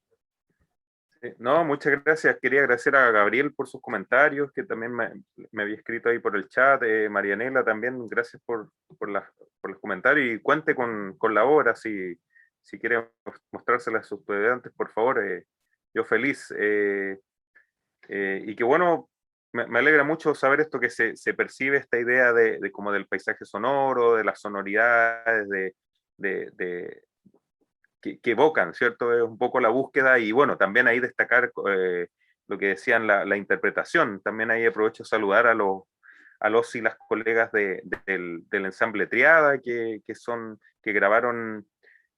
No, muchas gracias. Quería agradecer a Gabriel por sus comentarios, que también me había escrito ahí por el chat. Marianela también, gracias por los comentarios y cuente con la obra. Si quiere mostrársela a sus estudiantes, por favor, yo feliz. Y que bueno, me alegra mucho saber esto, que se percibe esta idea de como del paisaje sonoro, de las sonoridades, de que evocan, ¿cierto? Es un poco la búsqueda y bueno, también ahí destacar lo que decían la interpretación. También ahí aprovecho a saludar a los y las colegas del ensamble Triada que grabaron,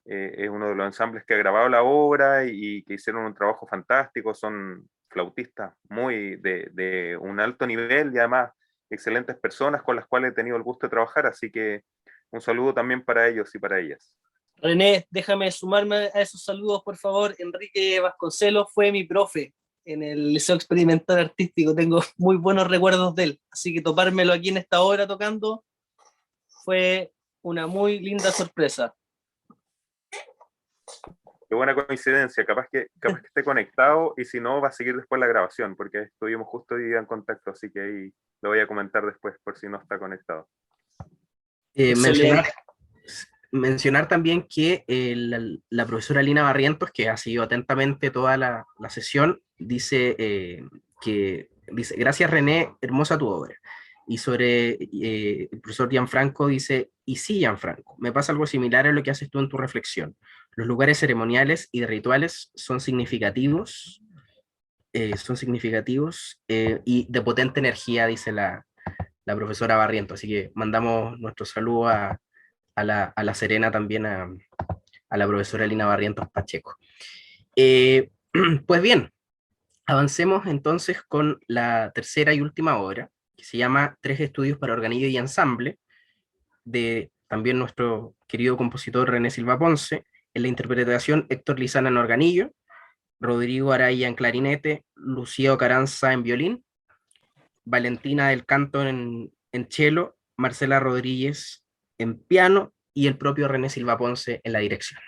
es uno de los ensambles que ha grabado la obra y que hicieron un trabajo fantástico, son flautistas muy de un alto nivel y además excelentes personas con las cuales he tenido el gusto de trabajar, así que un saludo también para ellos y para ellas. René, déjame sumarme a esos saludos, por favor. Enrique Vasconcelos fue mi profe en el Liceo Experimental Artístico. Tengo muy buenos recuerdos de él. Así que topármelo aquí en esta hora tocando fue una muy linda sorpresa. Qué buena coincidencia, capaz que esté conectado y si no va a seguir después la grabación, porque estuvimos justo hoy día en contacto, así que ahí lo voy a comentar después por si no está conectado. Mencionar también que la profesora Lina Barrientos, que ha seguido atentamente toda la sesión, dice gracias René, hermosa tu obra. Y sobre el profesor Gianfranco dice, y sí Gianfranco, me pasa algo similar a lo que haces tú en tu reflexión. Los lugares ceremoniales y rituales son significativos y de potente energía, dice la profesora Barrientos. Así que mandamos nuestro saludo a la Serena también, a la profesora Lina Barrientos Pacheco. Pues bien, avancemos entonces con la tercera y última obra, que se llama Tres estudios para organillo y ensamble, de también nuestro querido compositor René Silva Ponce, en la interpretación Héctor Lizana en organillo, Rodrigo Araya en clarinete, Lucía Caranza en violín, Valentina del Canto en cello, Marcela Rodríguez en piano y el propio René Silva Ponce en la dirección.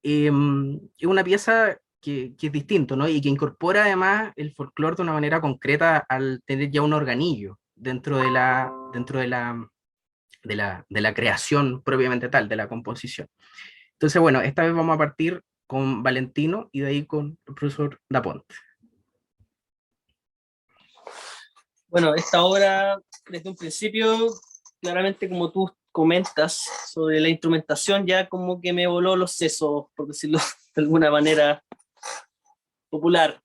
es una pieza que es distinto, ¿no? Y que incorpora además el folclore de una manera concreta al tener ya un organillo dentro de la creación propiamente tal, de la composición. Entonces, bueno, esta vez vamos a partir con Valentino y de ahí con el profesor Daponte. Bueno, esta obra, desde un principio, claramente como tú comentas sobre la instrumentación, ya como que me voló los sesos, por decirlo de alguna manera popular.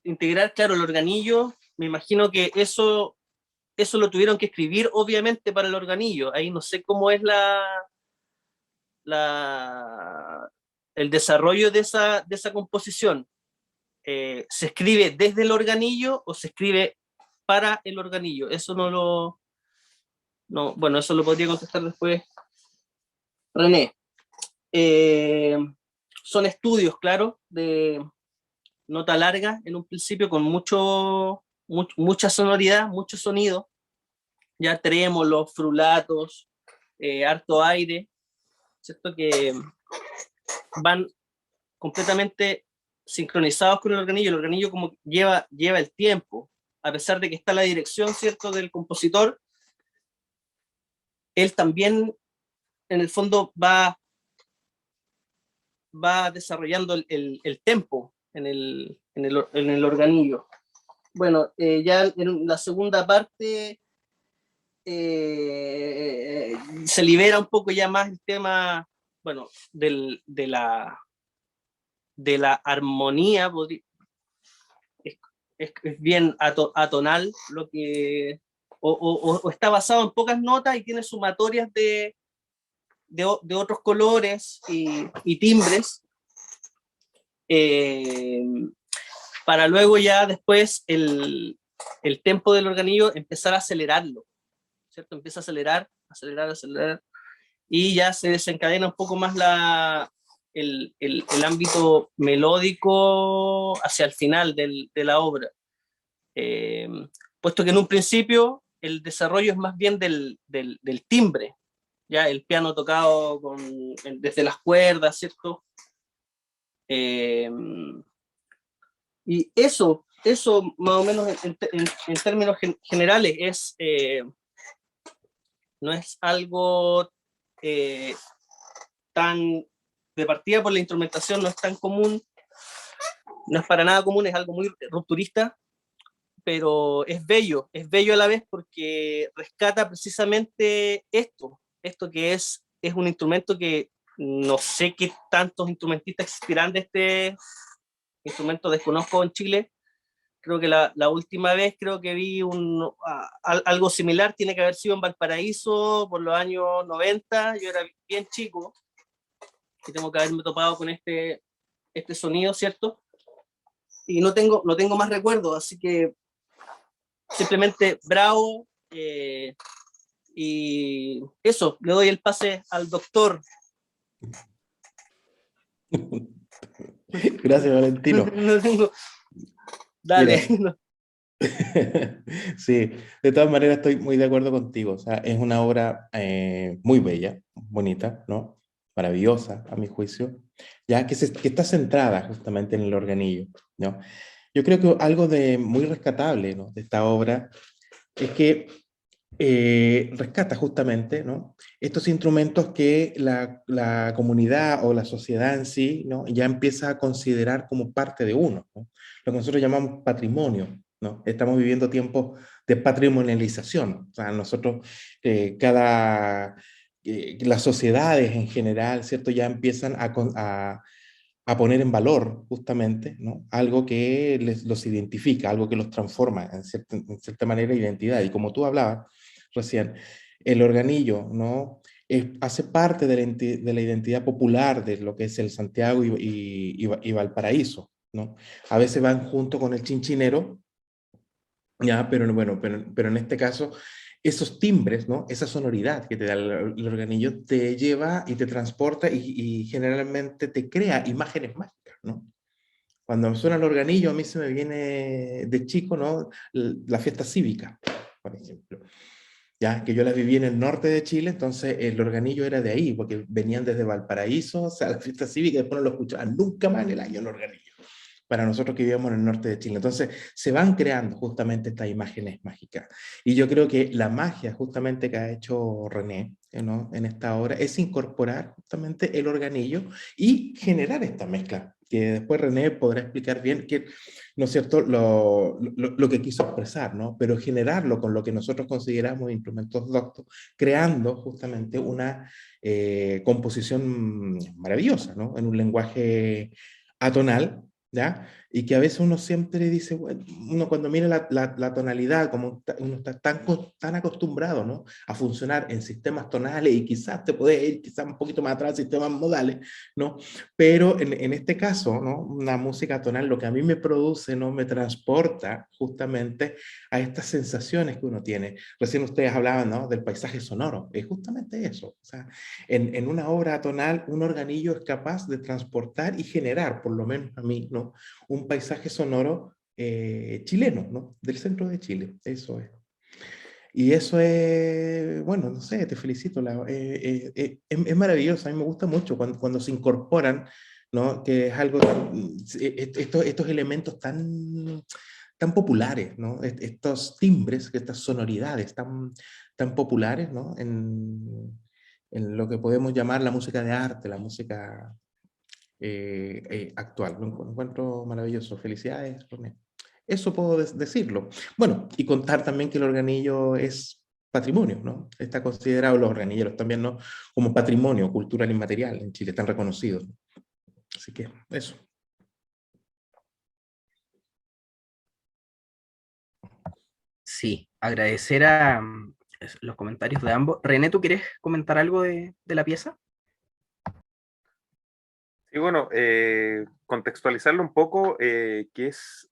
Integrar, claro, el organillo, me imagino que eso lo tuvieron que escribir obviamente para el organillo. Ahí no sé cómo es el desarrollo de esa composición. ¿Se escribe desde el organillo o se escribe para el organillo? Eso bueno, eso lo podría contestar después René. Son estudios, claro, de nota larga en un principio con mucha sonoridad, mucho sonido, ya trémolos, frulatos, harto aire, ¿cierto? Que van completamente sincronizados con el organillo como lleva el tiempo, a pesar de que está la dirección, ¿cierto?, del compositor, él también en el fondo va desarrollando el tempo en el organillo. Bueno, ya en la segunda parte se libera un poco ya más el tema, bueno, de la armonía, es bien atonal, lo que o está basado en pocas notas y tiene sumatorias de otros colores y timbres, para luego ya después el tempo del organillo empezar a acelerarlo, ¿cierto? Empieza a acelerar, y ya se desencadena un poco más el ámbito melódico hacia el final de la obra, puesto que en un principio el desarrollo es más bien del timbre, ya el piano tocado desde las cuerdas, ¿cierto? Y eso más o menos en términos generales no es algo tan de partida por la instrumentación, no es tan común, no es para nada común, es algo muy rupturista, pero es bello a la vez porque rescata precisamente esto que es un instrumento que no sé qué tantos instrumentistas existirán de este instrumento, desconozco en Chile. Creo que la última vez que vi algo similar tiene que haber sido en Valparaíso por los años 90, yo era bien chico y tengo que haberme topado con este sonido, ¿cierto? Y no tengo más recuerdos, así que simplemente bravo, y eso, le doy el pase al doctor. Gracias, Valentino. No tengo... Dale. Mira. Sí, de todas maneras estoy muy de acuerdo contigo. O sea, es una obra muy bella, bonita, ¿no? Maravillosa, a mi juicio, ya que está centrada justamente en el organillo, ¿no? Yo creo que algo de muy rescatable, ¿no?, de esta obra es que rescata justamente, ¿no?, estos instrumentos que la comunidad o la sociedad en sí, ¿no?, ya empieza a considerar como parte de uno, ¿no? Lo que nosotros llamamos patrimonio, ¿no? Estamos viviendo tiempos de patrimonialización. O sea, nosotros, las sociedades en general, ¿cierto?, ya empiezan a poner en valor justamente, ¿no?, algo que los identifica, algo que los transforma en cierta manera identidad. Y como tú hablabas recién, el organillo, ¿no?, hace parte de la identidad popular de lo que es el Santiago y Valparaíso, ¿no? A veces van junto con el chinchinero, ya, pero bueno, pero en este caso, esos timbres, ¿no?, esa sonoridad que te da el organillo te lleva y te transporta y generalmente te crea imágenes mágicas, ¿no? Cuando suena el organillo, a mí se me viene de chico, ¿no?, la fiesta cívica, por ejemplo. ya que yo las viví en el norte de Chile, entonces el organillo era de ahí, porque venían desde Valparaíso, o sea, la fiesta cívica, y después no lo escuchaban nunca más en el año el organillo, para nosotros que vivíamos en el norte de Chile. Entonces se van creando justamente estas imágenes mágicas. Y yo creo que la magia justamente que ha hecho René, ¿no?, en esta obra es incorporar justamente el organillo y generar esta mezcla, que después René podrá explicar bien que, ¿no es cierto?, lo que quiso expresar, ¿no? Pero generarlo con lo que nosotros consideramos instrumentos doctos, creando justamente una composición maravillosa, ¿no?, en un lenguaje atonal, ¿ya? Y que a veces uno siempre dice, bueno, uno cuando mira la tonalidad, como uno está tan acostumbrado, ¿no?, a funcionar en sistemas tonales, y quizás te puede ir quizás un poquito más atrás, sistemas modales, ¿no? Pero en este caso, ¿no?, una música tonal, lo que a mí me produce, ¿no?, me transporta justamente a estas sensaciones que uno tiene. Recién ustedes hablaban, ¿no?, del paisaje sonoro, es justamente eso. O sea, en una obra tonal, un organillo es capaz de transportar y generar, por lo menos a mí, ¿no?, un paisaje sonoro chileno, ¿no?, del centro de Chile, eso es. Y eso es, bueno, no sé, te felicito, es maravilloso, a mí me gusta mucho cuando se incorporan, ¿no?, que es algo estos elementos tan populares, ¿no?, estos timbres, estas sonoridades tan populares, ¿no?, en lo que podemos llamar la música de arte, la música actual. Lo encuentro maravilloso. Felicidades, René. Eso puedo decirlo. Bueno, y contar también que el organillo es patrimonio, ¿no? Está considerado, los organilleros también, ¿no?, como patrimonio cultural inmaterial en Chile, están reconocidos. Así que eso. Sí, agradecer a los comentarios de ambos. René, ¿tú quieres comentar algo de la pieza? Y bueno, contextualizarlo un poco, que es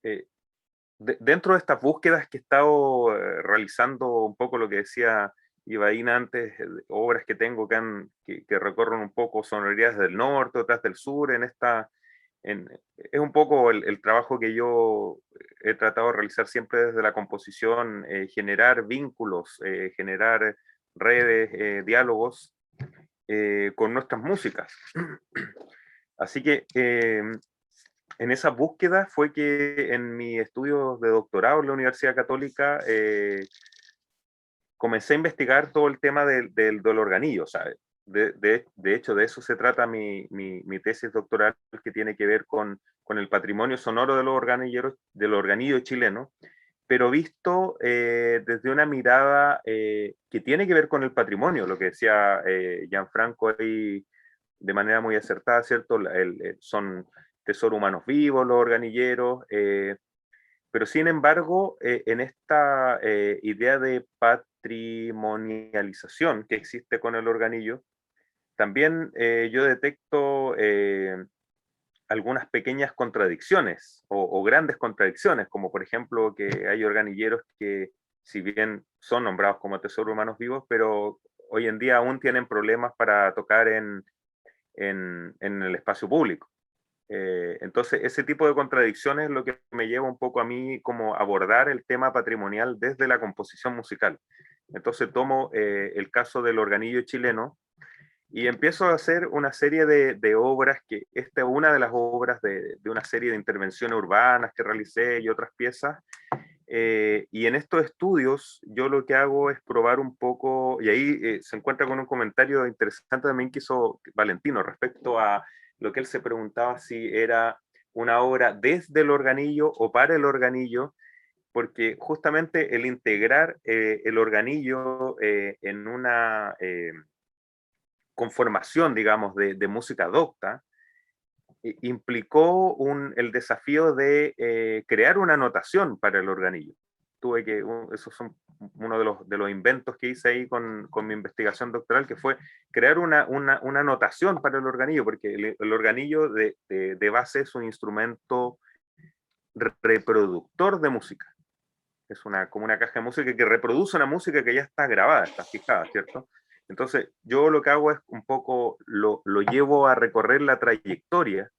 dentro de estas búsquedas que he estado realizando, un poco lo que decía Ibaín antes, obras que tengo que recorren un poco sonoridades del norte, otras del sur, es un poco el trabajo que yo he tratado de realizar siempre desde la composición, generar vínculos, generar redes, diálogos con nuestras músicas. Así que en esa búsqueda fue que en mi estudio de doctorado en la Universidad Católica comencé a investigar todo el tema del organillo. O sea, de hecho, de eso se trata mi tesis doctoral, que tiene que ver con el patrimonio sonoro de los organilleros, del organillo chileno, pero visto desde una mirada que tiene que ver con el patrimonio, lo que decía Gianfranco ahí de manera muy acertada, ¿cierto? Son tesoros humanos vivos los organilleros, pero sin embargo, en esta idea de patrimonialización que existe con el organillo, también yo detecto algunas pequeñas contradicciones o grandes contradicciones, como por ejemplo que hay organilleros que, si bien son nombrados como tesoros humanos vivos, pero hoy en día aún tienen problemas para tocar en el espacio público. Entonces, ese tipo de contradicciones es lo que me lleva un poco a mí como abordar el tema patrimonial desde la composición musical. Entonces tomo el caso del organillo chileno y empiezo a hacer una serie de obras, que esta es una de las obras de una serie de intervenciones urbanas que realicé y otras piezas. Y en estos estudios yo lo que hago es probar un poco, y ahí se encuentra con un comentario interesante también que hizo Valentino respecto a lo que él se preguntaba, si era una obra desde el organillo o para el organillo, porque justamente el integrar el organillo en una conformación, digamos, de música docta, implicó el desafío de crear una notación para el organillo. Esos son uno de los inventos que hice ahí con mi investigación doctoral, que fue crear una notación para el organillo, porque el organillo de base es un instrumento reproductor de música. Es como una caja de música que reproduce una música que ya está grabada, está fijada, ¿cierto? Entonces, yo lo que hago es un poco, lo llevo a recorrer la trayectoria,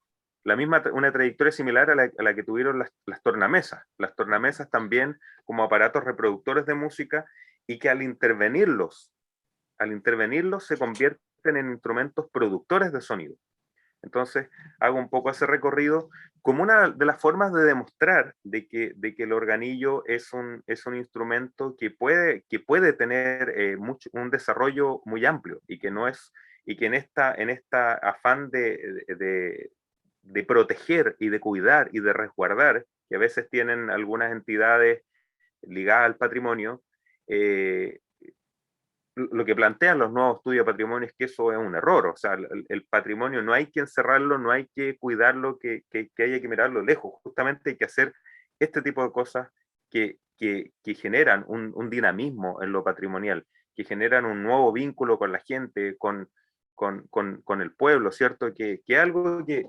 una trayectoria similar a la que tuvieron las tornamesas. Las tornamesas también como aparatos reproductores de música y que al intervenirlos se convierten en instrumentos productores de sonido. Entonces, hago un poco ese recorrido como una de las formas de demostrar de que el organillo es un instrumento que puede tener un desarrollo muy amplio, y que en esta afán de proteger y de cuidar y de resguardar, que a veces tienen algunas entidades ligadas al patrimonio, lo que plantean los nuevos estudios de patrimonio es que eso es un error. O sea, el patrimonio no hay que encerrarlo, no hay que cuidarlo, que haya que mirarlo lejos. Justamente hay que hacer este tipo de cosas que generan un dinamismo en lo patrimonial, que generan un nuevo vínculo con la gente, con el pueblo, ¿cierto? Que algo que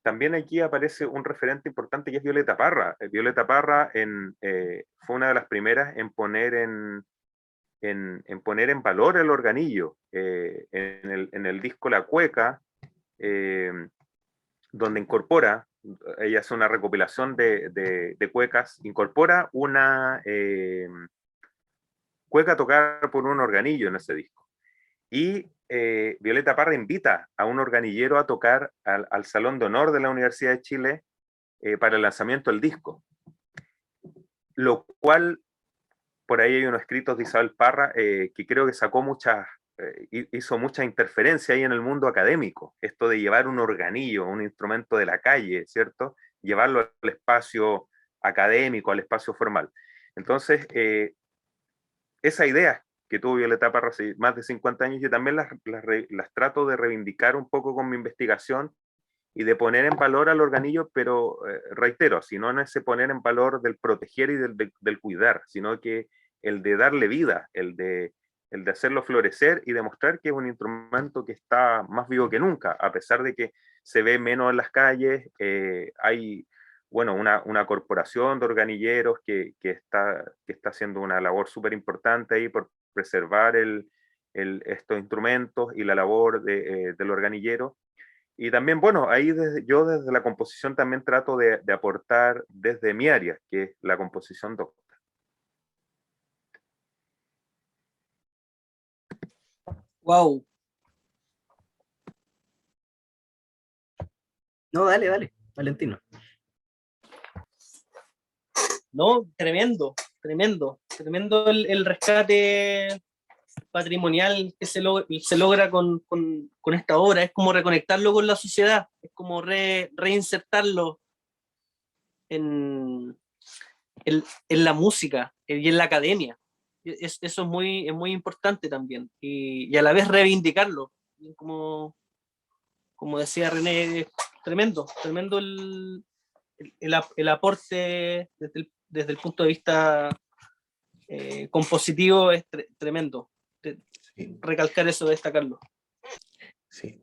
también aquí aparece un referente importante, que es Violeta Parra. Violeta Parra fue una de las primeras en poner en valor el organillo. En el disco La Cueca, donde incorpora, ella hace una recopilación de cuecas, incorpora una cueca tocada por un organillo en ese disco. Y Violeta Parra invita a un organillero a tocar al Salón de Honor de la Universidad de Chile para el lanzamiento del disco. Lo cual, por ahí hay unos escritos de Isabel Parra que creo que hizo mucha interferencia ahí en el mundo académico. Esto de llevar un organillo, un instrumento de la calle, ¿cierto? Llevarlo al espacio académico, al espacio formal. Entonces, esa idea que tuvo Violeta Parra hace más de 50 años, yo también las trato de reivindicar un poco con mi investigación y de poner en valor al organillo, pero reitero, si no es ese poner en valor del proteger y del cuidar, sino que el de darle vida, el de hacerlo florecer y demostrar que es un instrumento que está más vivo que nunca, a pesar de que se ve menos en las calles. Hay, bueno, una corporación de organilleros que está haciendo una labor súper importante ahí por preservar estos instrumentos y la labor del organillero. Y también, bueno, ahí yo desde la composición también trato de aportar desde mi área, que es la composición docta. Wow. No, dale, Valentino. No, tremendo el rescate patrimonial que se logra con esta obra. Es como reconectarlo con la sociedad, es como reinsertarlo en la música y en la academia. Eso es muy importante también, y a la vez reivindicarlo, como decía René. Tremendo el aporte desde el punto de vista compositivo. Es tremendo. Sí. Recalcar eso, destacarlo. Sí.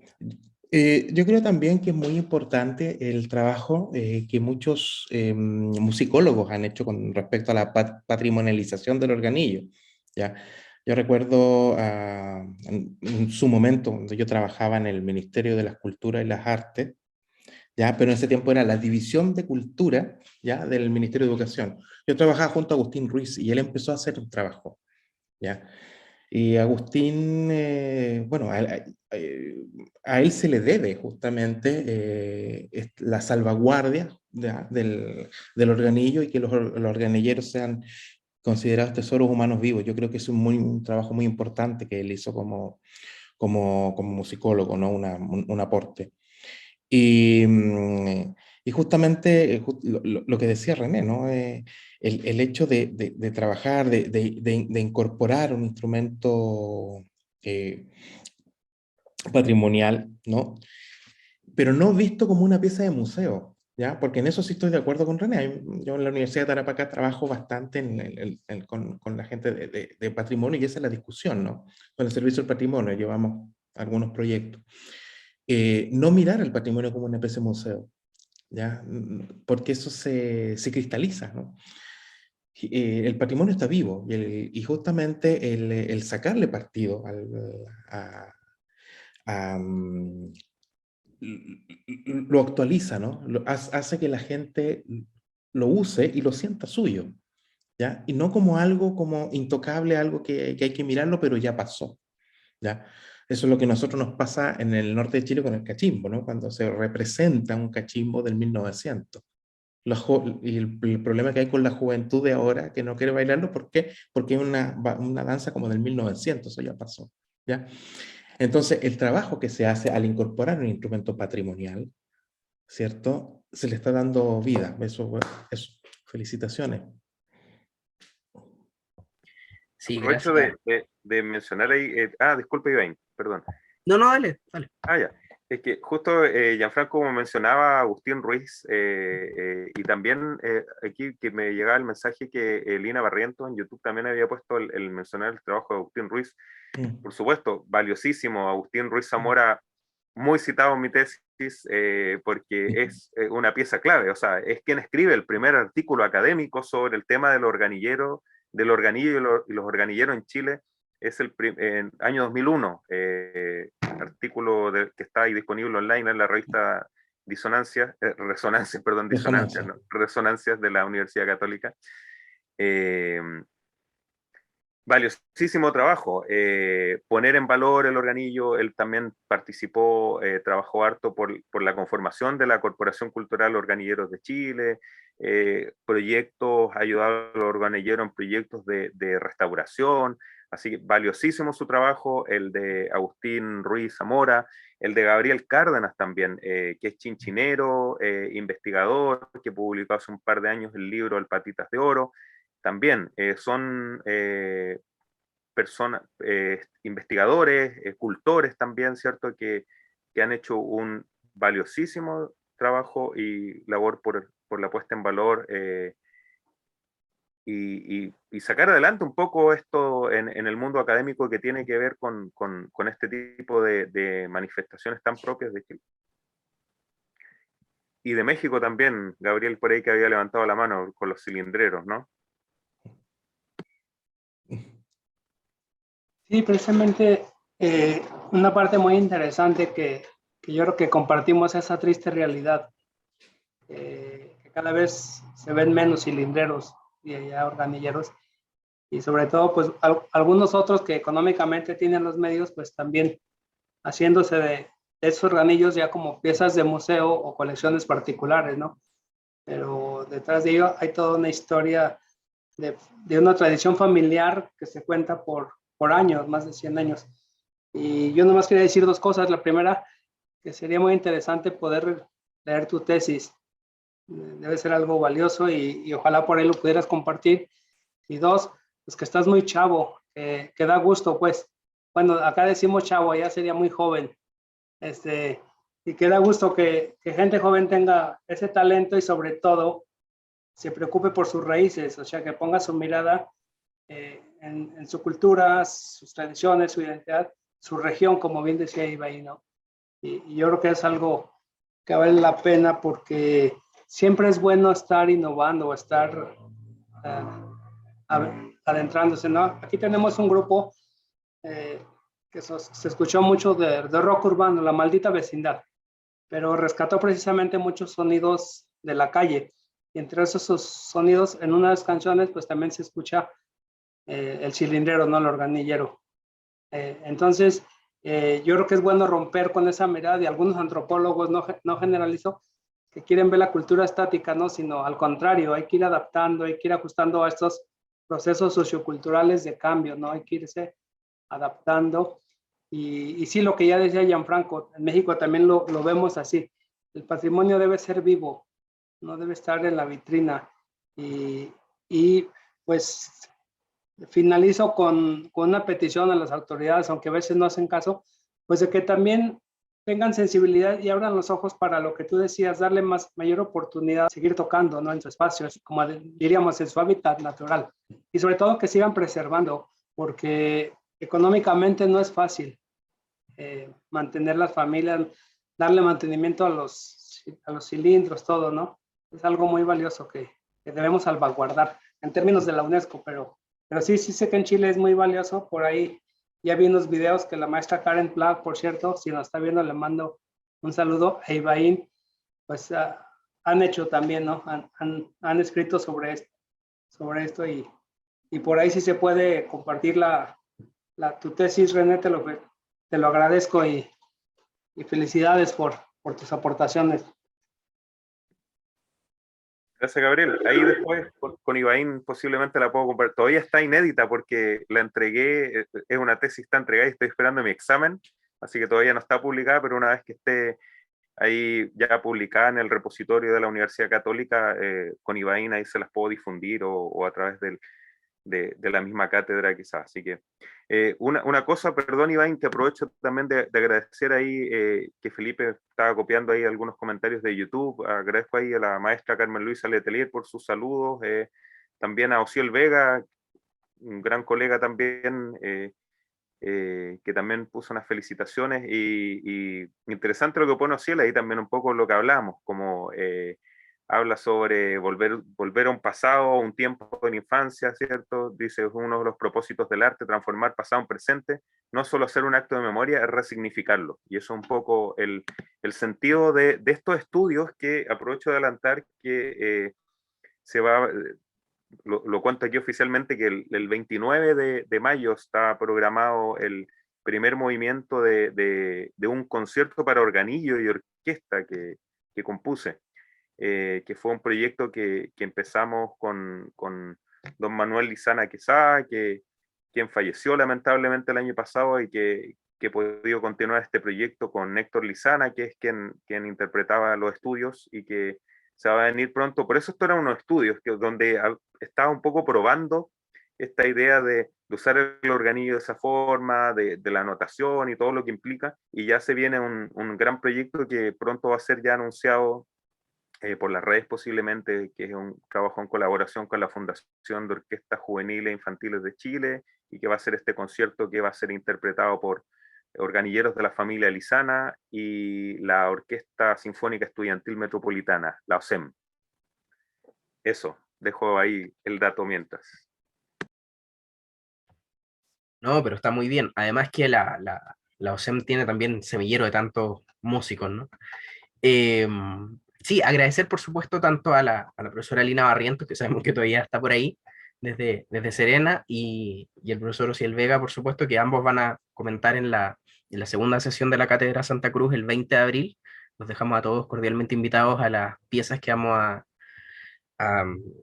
Yo creo también que es muy importante el trabajo que muchos musicólogos han hecho con respecto a la patrimonialización del organillo, ¿ya? Yo recuerdo en su momento, donde yo trabajaba en el Ministerio de las Culturas y las Artes, ¿ya? Pero en ese tiempo era la División de Cultura, ¿ya? Del Ministerio de Educación. Yo trabajaba junto a Agustín Ruiz y él empezó a hacer un trabajo, ¿ya? Y Agustín, bueno, a él se le debe justamente la salvaguardia del organillo, y que los organilleros sean considerados tesoros humanos vivos. Yo creo que es un trabajo muy importante que él hizo como musicólogo, ¿no? Un aporte. Y justamente lo que decía René, ¿no? El hecho de trabajar, de incorporar un instrumento patrimonial, ¿no? Pero no visto como una pieza de museo, ¿ya? Porque en eso sí estoy de acuerdo con René. Yo en la Universidad de Tarapacá trabajo bastante con la gente de patrimonio, y esa es la discusión, ¿no? Con el Servicio del Patrimonio llevamos algunos proyectos. No mirar el patrimonio como una especie de museo, ¿ya? Porque eso se cristaliza, ¿no? El patrimonio está vivo, y justamente el sacarle partido lo actualiza, ¿no? Hace que la gente lo use y lo sienta suyo, ¿ya? Y no como algo como intocable, algo que hay que mirarlo, pero ya pasó, ¿ya? Eso es lo que a nosotros nos pasa en el norte de Chile con el cachimbo, ¿no? Cuando se representa un cachimbo del 1900. Y el problema que hay con la juventud de ahora, que no quiere bailarlo, ¿por qué? Porque es una danza como del 1900, eso ya pasó, ¿ya? Entonces, el trabajo que se hace al incorporar un instrumento patrimonial, ¿cierto? Se le está dando vida. Eso. Felicitaciones. Sí, Aprovecho gracias. de mencionar ahí, disculpe, Iván, perdón. No, dale. Ya. Es que justo Gianfranco, como mencionaba, Agustín Ruiz, y también aquí que me llegaba el mensaje que Lina Barrientos en YouTube también había puesto el mencionar el trabajo de Agustín Ruiz. Por supuesto, valiosísimo. Agustín Ruiz Zamora, muy citado en mi tesis, porque es una pieza clave. O sea, es quien escribe el primer artículo académico sobre el tema del organillero, del organillo y los organilleros en Chile. Es en año 2001, artículo que está ahí disponible online en la revista Resonancias de la Universidad Católica. Valiosísimo trabajo, poner en valor el organillo. Él también participó, trabajó harto por la conformación de la Corporación Cultural Organilleros de Chile, proyectos, ayudar a los organilleros en proyectos de restauración. Así que valiosísimo su trabajo, el de Agustín Ruiz Zamora, el de Gabriel Cárdenas también, que es chinchinero, investigador, que publicó hace un par de años el libro El Patitas de Oro. También son personas, investigadores, cultores también, ¿cierto? Que han hecho un valiosísimo trabajo y labor por la puesta en valor, y sacar adelante un poco esto en el mundo académico que tiene que ver con este tipo de manifestaciones tan propias de Chile. Y de México también, Gabriel por ahí que había levantado la mano con los cilindreros, ¿no? Sí, precisamente una parte muy interesante que yo creo que compartimos esa triste realidad, que cada vez se ven menos cilindreros y ya organilleros, y sobre todo pues algunos otros que económicamente tienen los medios, pues también haciéndose de esos organillos ya como piezas de museo o colecciones particulares, ¿no? Pero detrás de ello hay toda una historia de una tradición familiar que se cuenta por años, más de 100 años. Y yo nomás quería decir dos cosas. La primera, que sería muy interesante poder leer tu tesis. Debe ser algo valioso y ojalá por ahí lo pudieras compartir. Y dos, pues que estás muy chavo, que da gusto, pues. Bueno, acá decimos chavo, ya sería muy joven. Y que da gusto que gente joven tenga ese talento y sobre todo se preocupe por sus raíces, o sea, que ponga su mirada en su cultura, sus tradiciones, su identidad, su región, como bien decía Ibai, ¿no? Y yo creo que es algo que vale la pena porque siempre es bueno estar innovando o estar adentrándose, ¿no? Aquí tenemos un grupo que se escuchó mucho de rock urbano, La Maldita Vecindad, pero rescató precisamente muchos sonidos de la calle. Y entre esos sonidos, en una de las canciones, pues también se escucha el cilindrero, ¿no? El organillero. Entonces, yo creo que es bueno romper con esa mirada, y algunos antropólogos, no generalizo, que quieren ver la cultura estática, ¿no? Sino al contrario, hay que ir adaptando, hay que ir ajustando a estos procesos socioculturales de cambio, ¿no? Hay que irse adaptando. Y sí, lo que ya decía Gianfranco, en México también lo vemos así. El patrimonio debe ser vivo, no debe estar en la vitrina. Y pues finalizo con una petición a las autoridades, aunque a veces no hacen caso, pues de que también tengan sensibilidad y abran los ojos para lo que tú decías, darle mayor oportunidad, seguir tocando, ¿no? En su espacio, como diríamos, en su hábitat natural. Y sobre todo que sigan preservando, porque económicamente no es fácil mantener las familias, darle mantenimiento a los cilindros, todo, ¿no? Es algo muy valioso que debemos salvaguardar en términos de la UNESCO, pero sí sé que en Chile es muy valioso. Por ahí ya vi unos videos que la maestra Karen Plag, por cierto, si nos está viendo, le mando un saludo, a Ibaín, pues han hecho también, ¿no? Han escrito sobre esto. sobre esto y por ahí si se puede compartir tu tesis, René, te lo agradezco y felicidades por tus aportaciones. Gracias, Gabriel. Ahí después con Ibaín posiblemente la puedo compartir. Todavía está inédita porque la entregué, es una tesis que está entregada y estoy esperando mi examen, así que todavía no está publicada, pero una vez que esté ahí ya publicada en el repositorio de la Universidad Católica, con Ibaín ahí se las puedo difundir o a través de la misma cátedra quizás. Así que una cosa, perdón Iván, que aprovecho también de agradecer ahí que Felipe estaba copiando ahí algunos comentarios de YouTube. Agradezco ahí a la maestra Carmen Luisa Letelier por sus saludos, también a Ociel Vega, un gran colega también, que también puso unas felicitaciones y interesante lo que pone Ociel, ahí también un poco lo que hablamos, como habla sobre volver a un pasado, un tiempo en infancia, ¿cierto? Dice, es uno de los propósitos del arte, transformar pasado en presente, no solo hacer un acto de memoria, es resignificarlo. Y eso es un poco el sentido de estos estudios que aprovecho de adelantar que se va, lo cuento aquí oficialmente, que el 29 de mayo está programado el primer movimiento de un concierto para organillo y orquesta que compuse. Que fue un proyecto que empezamos con don Manuel Lizana Quesada, quien falleció lamentablemente el año pasado y que he podido continuar este proyecto con Héctor Lizana, que es quien interpretaba los estudios y que se va a venir pronto. Por eso estos eran unos estudios donde estaba un poco probando esta idea de usar el organillo de esa forma, de la notación y todo lo que implica, y ya se viene un gran proyecto que pronto va a ser ya anunciado por las redes posiblemente, que es un trabajo en colaboración con la Fundación de Orquestas Juveniles e Infantiles de Chile, y que va a ser este concierto que va a ser interpretado por organilleros de la familia Lizana y la Orquesta Sinfónica Estudiantil Metropolitana, la OSEM. Eso, dejo ahí el dato mientras. No, pero está muy bien. Además que la OSEM tiene también semillero de tantos músicos, ¿no? Sí, agradecer por supuesto tanto a la profesora Lina Barrientos, que sabemos que todavía está por ahí, desde Serena, y el profesor Ociel Vega, por supuesto, que ambos van a comentar en la segunda sesión de la Cátedra Santa Cruz el 20 de abril. Los dejamos a todos cordialmente invitados a las piezas que vamos a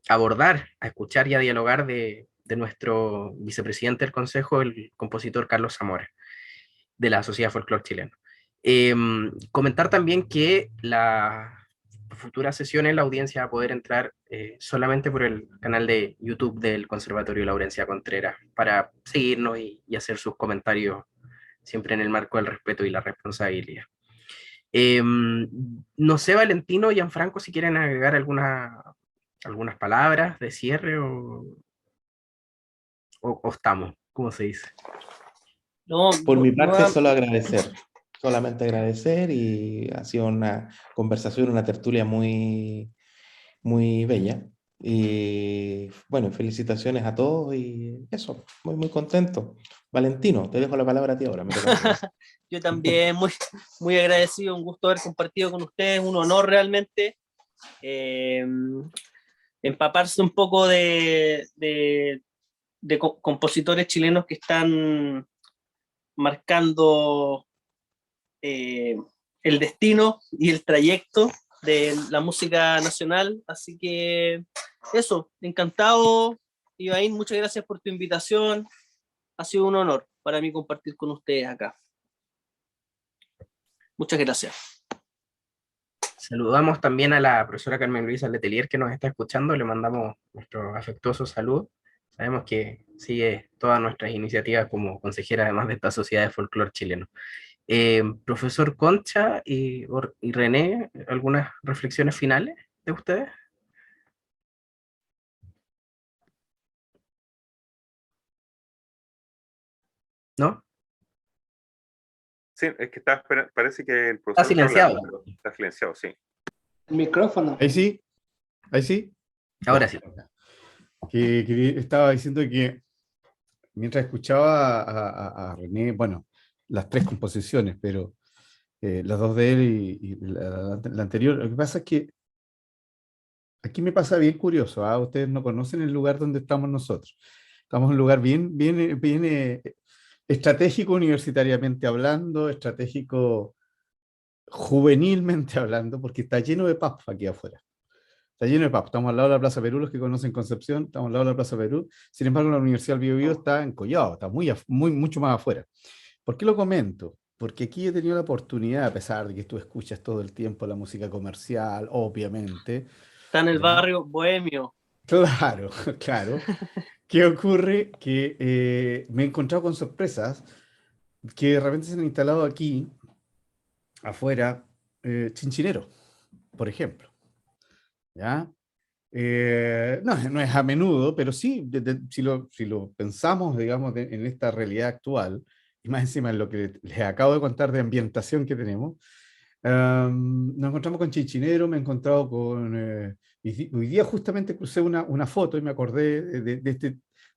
abordar, a escuchar y a dialogar de nuestro vicepresidente del Consejo, el compositor Carlos Zamora, de la Sociedad Folclor Chileno. Comentar también que las futuras sesiones la audiencia va a poder entrar solamente por el canal de YouTube del Conservatorio Laurencia Contreras para seguirnos y hacer sus comentarios siempre en el marco del respeto y la responsabilidad. No sé, Valentino y Gianfranco, si quieren agregar algunas palabras de cierre o estamos, ¿cómo se dice? No, Por mi parte, no, solo agradecer. Solamente agradecer, y ha sido una conversación, una tertulia muy, muy bella. Y bueno, felicitaciones a todos y eso, muy, muy contento. Valentino, te dejo la palabra a ti ahora. yo también muy, muy agradecido, un gusto haber compartido con ustedes, un honor realmente empaparse un poco de compositores chilenos que están marcando el destino y el trayecto de la música nacional, así que eso, encantado, Ibaín, muchas gracias por tu invitación, ha sido un honor para mí compartir con ustedes acá. Muchas gracias. Saludamos también a la profesora Carmen Luisa Letelier, que nos está escuchando, le mandamos nuestro afectuoso saludo. Sabemos que sigue todas nuestras iniciativas como consejera, además de esta Sociedad de Folclor Chileno. Profesor Concha y René, ¿algunas reflexiones finales de ustedes? ¿No? Sí, es que parece que el profesor Está silenciado. hablando, pero está silenciado, sí. El micrófono. Ahí sí, ahí sí. Ahora Ya. sí. Que estaba diciendo que mientras escuchaba a René, bueno, las tres composiciones, pero las dos de él y la anterior, lo que pasa es que aquí me pasa bien curioso, ¿ah? Ustedes no conocen el lugar donde estamos nosotros. Estamos en un lugar bien estratégico universitariamente hablando, estratégico juvenilmente hablando, porque está lleno de pubs aquí afuera. Está lleno de pubs. Estamos al lado de la Plaza Perú, los que conocen Concepción, estamos al lado de la Plaza Perú. Sin embargo, la Universidad del Biobío está en Collao, está mucho más afuera. ¿Por qué lo comento? Porque aquí he tenido la oportunidad, a pesar de que tú escuchas todo el tiempo la música comercial, obviamente. Está en el ¿Ya? barrio bohemio. Claro, claro. ¿Qué ocurre? Que me he encontrado con sorpresas que de repente se han instalado aquí, afuera, chinchineros, por ejemplo. ¿Ya? No es a menudo, pero sí, si lo pensamos, digamos, en esta realidad actual, y más encima en lo que les acabo de contar de ambientación que tenemos, nos encontramos con chinchineros, me he encontrado con... hoy día justamente crucé una foto y me acordé de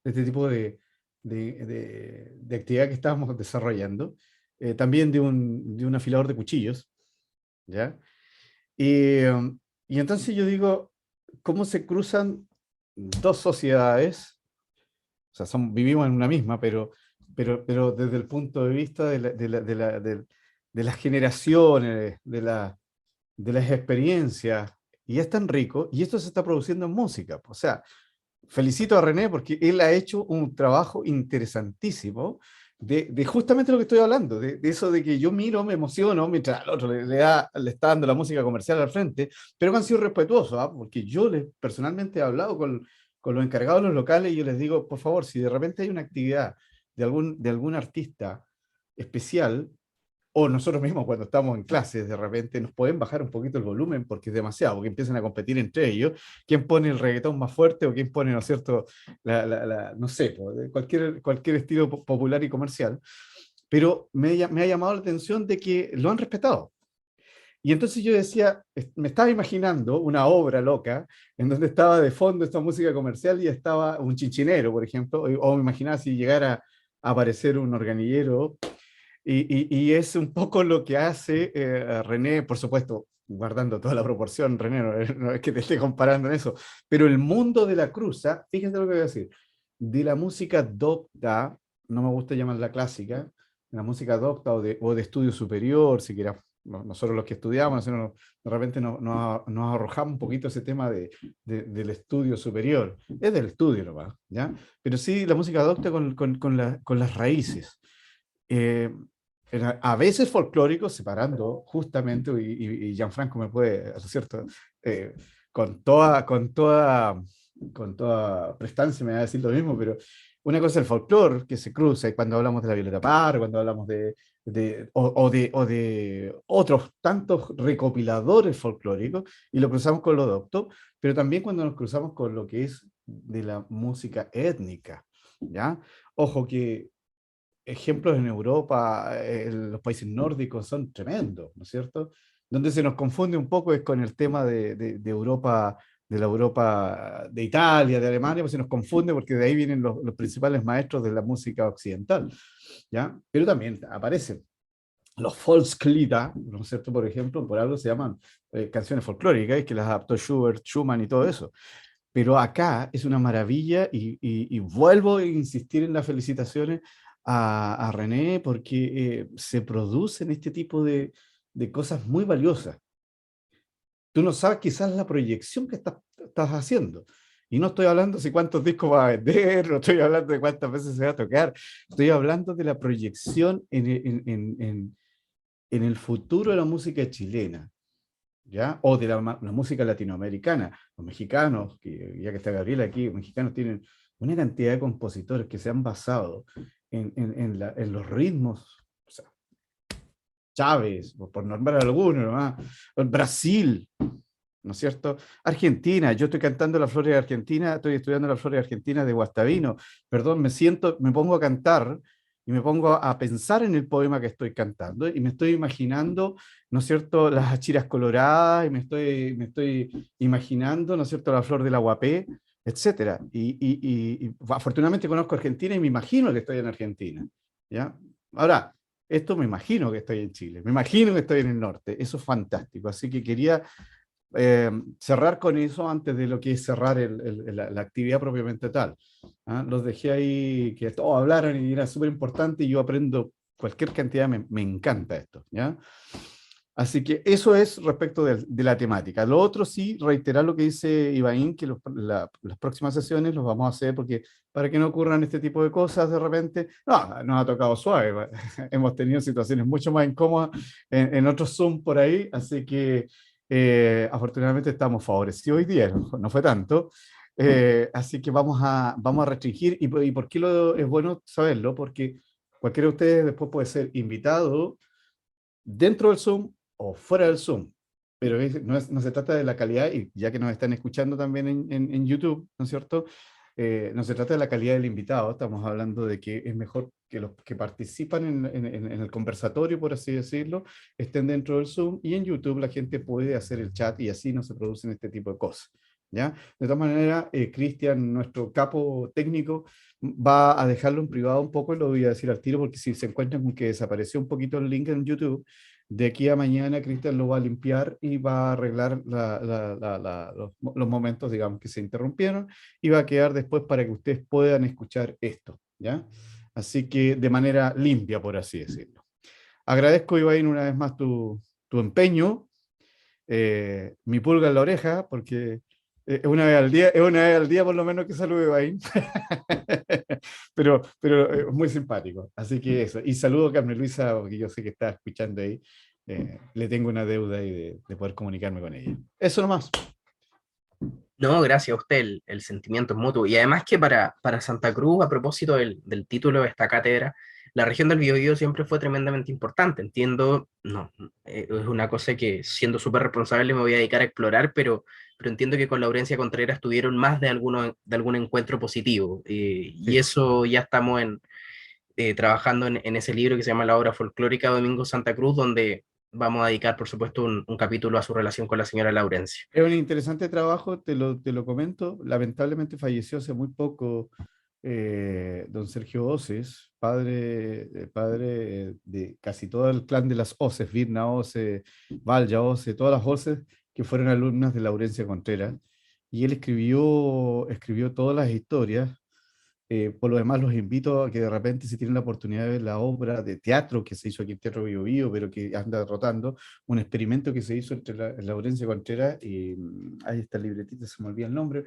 este tipo de actividad que estábamos desarrollando, también de un afilador de cuchillos, ¿ya? Y entonces yo digo, ¿cómo se cruzan dos sociedades? O sea, vivimos en una misma, pero desde el punto de vista de las generaciones, de las experiencias, y es tan rico, y esto se está produciendo en música. O sea, felicito a René porque él ha hecho un trabajo interesantísimo de justamente lo que estoy hablando, de eso de que yo miro, me emociono, mientras al otro le está dando la música comercial al frente, pero que han sido respetuosos, ¿ah? Porque yo personalmente he hablado con los encargados de los locales y yo les digo, por favor, si de repente hay una actividad de algún artista especial, o nosotros mismos cuando estamos en clases, de repente nos pueden bajar un poquito el volumen porque es demasiado, porque empiezan a competir entre ellos, quién pone el reggaetón más fuerte o quién pone, ¿no es cierto?, no sé, cualquier estilo popular y comercial, pero me ha llamado la atención de que lo han respetado. Y entonces yo decía, me estaba imaginando una obra loca en donde estaba de fondo esta música comercial y estaba un chinchinero, por ejemplo, o me imaginaba si llegara a aparecer un organillero. Y es un poco lo que hace René, por supuesto, guardando toda la proporción, René, no es que te esté comparando en eso, pero el mundo de la cruza, fíjense lo que voy a decir, de la música docta, no me gusta llamarla clásica, la música docta o de estudio superior, si quieras, nosotros los que estudiamos, de repente nos arrojamos un poquito ese tema del estudio superior, es del estudio nomás, ¿ya? Pero sí la música docta con las raíces. A veces folclóricos, separando justamente, y Gianfranco me puede, ¿no es cierto? Con toda prestancia me va a decir lo mismo, pero una cosa es el folclore que se cruza, y cuando hablamos de la Violeta Parra, cuando hablamos de otros tantos recopiladores folclóricos, y lo cruzamos con lo docto, pero también cuando nos cruzamos con lo que es de la música étnica, ¿ya? Ojo que ejemplos en Europa, en los países nórdicos son tremendos, ¿no es cierto? Donde se nos confunde un poco es con el tema de Europa, de la Europa de Italia, de Alemania, pues se nos confunde porque de ahí vienen los principales maestros de la música occidental, ¿ya? Pero también aparecen los Volkslieder, ¿no es cierto? Por ejemplo, por algo se llaman canciones folclóricas, que las adaptó Schubert, Schumann y todo eso. Pero acá es una maravilla y vuelvo a insistir en las felicitaciones a René porque se producen este tipo de cosas muy valiosas. Tú no sabes quizás la proyección que estás haciendo. Y no estoy hablando de cuántos discos va a vender, no estoy hablando de cuántas veces se va a tocar, estoy hablando de la proyección en el futuro de la música chilena, ¿ya? O de la música latinoamericana. Los mexicanos, ya que está Gabriela aquí, los mexicanos tienen una cantidad de compositores que se han basado en los ritmos, o sea, Chávez, por nombrar alguno, ¿no? Brasil, ¿no es cierto? Argentina, yo estoy cantando la Flor de Argentina, estoy estudiando la Flor de Argentina de Guastavino, perdón, me pongo a cantar y me pongo a pensar en el poema que estoy cantando y me estoy imaginando, ¿no es cierto?, las achiras coloradas y me estoy imaginando, ¿no es cierto?, la flor del aguapé, etcétera. Y afortunadamente conozco Argentina y me imagino que estoy en Argentina, ¿ya? Ahora, esto me imagino que estoy en Chile, me imagino que estoy en el norte, eso es fantástico, así que quería cerrar con eso antes de lo que es cerrar la actividad propiamente tal. ¿Ah? Los dejé ahí que todos hablaran y era súper importante y yo aprendo cualquier cantidad, me encanta esto, ¿ya? Así que eso es respecto de la temática. Lo otro sí, reiterar lo que dice Ibaín, que las próximas sesiones los vamos a hacer porque para que no ocurran este tipo de cosas de repente, no, nos ha tocado suave, hemos tenido situaciones mucho más incómodas en otros Zoom por ahí, así que afortunadamente estamos favorecidos hoy día, no fue tanto. Así que vamos a restringir, y por qué es bueno saberlo, porque cualquiera de ustedes después puede ser invitado dentro del Zoom o fuera del Zoom, pero no se trata de la calidad, y ya que nos están escuchando también en YouTube, ¿no es cierto? No se trata de la calidad del invitado, estamos hablando de que es mejor que los que participan en el conversatorio, por así decirlo, estén dentro del Zoom, y en YouTube la gente puede hacer el chat y así no se producen este tipo de cosas, ¿ya? De todas maneras, Cristian, nuestro capo técnico, va a dejarlo en privado un poco, y lo voy a decir al tiro, porque si se encuentran con que desapareció un poquito el link en YouTube, de aquí a mañana Cristian lo va a limpiar y va a arreglar los momentos, digamos, que se interrumpieron, y va a quedar después para que ustedes puedan escuchar esto, ¿ya? Así que de manera limpia, por así decirlo. Agradezco, Ibaín, una vez más tu empeño, mi pulga en la oreja, porque es una vez al día por lo menos que salude Ibaín. pero es muy simpático. Así que eso. Y saludo a Carmen Luisa, porque yo sé que está escuchando ahí. Le tengo una deuda ahí de poder comunicarme con ella. Eso nomás. No, gracias a usted, el sentimiento es mutuo. Y además que para Santa Cruz, a propósito del título de esta cátedra, la región del Biobío siempre fue tremendamente importante. Entiendo, no, es una cosa que siendo súper responsable me voy a dedicar a explorar, pero entiendo que con Laurencia Contreras tuvieron más de algún encuentro positivo. Y eso ya estamos trabajando en ese libro que se llama La obra folclórica de Domingo Santa Cruz, donde vamos a dedicar, por supuesto, un capítulo a su relación con la señora Laurencia. Es un interesante trabajo, te lo comento. Lamentablemente falleció hace muy poco don Sergio Oces, padre de casi todo el clan de las Oces, Virna Oces, Valja Oces, todas las Oces que fueron alumnas de Laurencia Contreras. Y él escribió todas las historias. Por lo demás, los invito a que de repente, si tienen la oportunidad de ver la obra de teatro que se hizo aquí en Teatro Bio Bio, pero que anda rotando, un experimento que se hizo entre Laurencia Contreras y ahí está el libretista, se me olvida el nombre,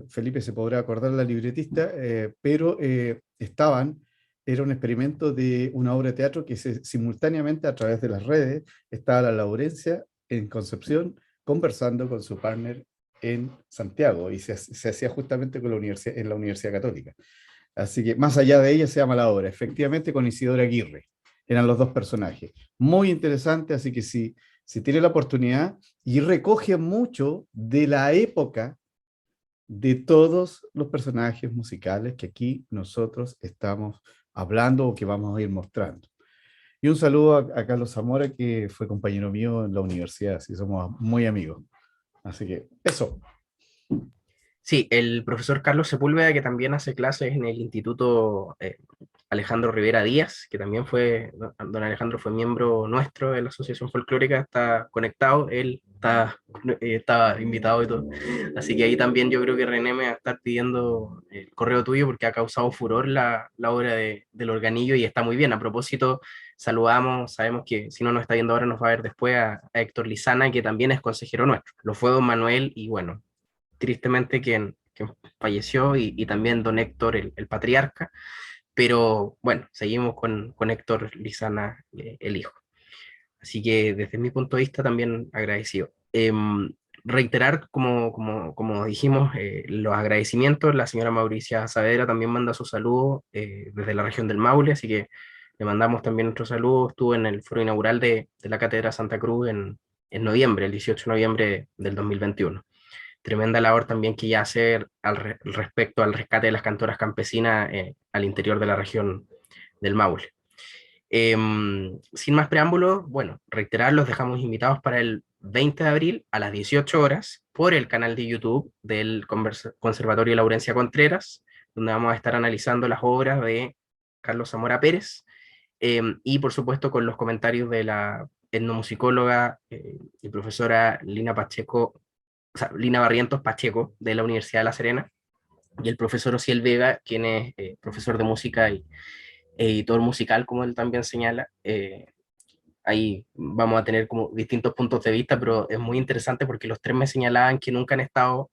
Felipe se podrá acordar la libretista, pero era un experimento de una obra de teatro que simultáneamente a través de las redes estaba la Laurencia en Concepción conversando con su partner en Santiago, y se hacía justamente con en la Universidad Católica. Así que más allá de ella se llama la obra, efectivamente, con Isidora Aguirre. Eran los dos personajes. Muy interesante, así que si tiene la oportunidad, y recoge mucho de la época de todos los personajes musicales que aquí nosotros estamos hablando o que vamos a ir mostrando. Y un saludo a Carlos Zamora, que fue compañero mío en la universidad, así somos muy amigos. Así que eso. Sí, el profesor Carlos Sepúlveda, que también hace clases en el Instituto Alejandro Rivera Díaz, que también don Alejandro fue miembro nuestro de la Asociación Folclórica, está conectado, él está invitado y todo. Así que ahí también yo creo que René me va a estar pidiendo el correo tuyo porque ha causado furor la obra del organillo y está muy bien. A propósito, sabemos que si no nos está viendo ahora nos va a ver después a Héctor Lizana, que también es consejero nuestro. Lo fue don Manuel y bueno, tristemente quien falleció, y también don Héctor, el patriarca, pero bueno, seguimos con Héctor Lizana, el hijo. Así que desde mi punto de vista también agradecido. Reiterar, como dijimos, los agradecimientos. La señora Mauricia Saavedra también manda su saludo desde la región del Maule, así que le mandamos también nuestro saludo. Estuvo en el foro inaugural de la Cátedra Santa Cruz en noviembre, el 18 de noviembre del 2021. Tremenda labor también que ya hace respecto al rescate de las cantoras campesinas al interior de la región del Maule. Sin más preámbulos, bueno, reiterar, los dejamos invitados para el 20 de abril a las 18 horas por el canal de YouTube del Conservatorio Laurencia Contreras, donde vamos a estar analizando las obras de Carlos Zamora Pérez, y por supuesto con los comentarios de la etnomusicóloga y profesora Lina Pacheco, o sea, Lina Barrientos Pacheco, de la Universidad de La Serena, y el profesor Ociel Vega, quien es profesor de música y editor musical, como él también señala. Ahí vamos a tener como distintos puntos de vista, pero es muy interesante porque los tres me señalaban que nunca han estado,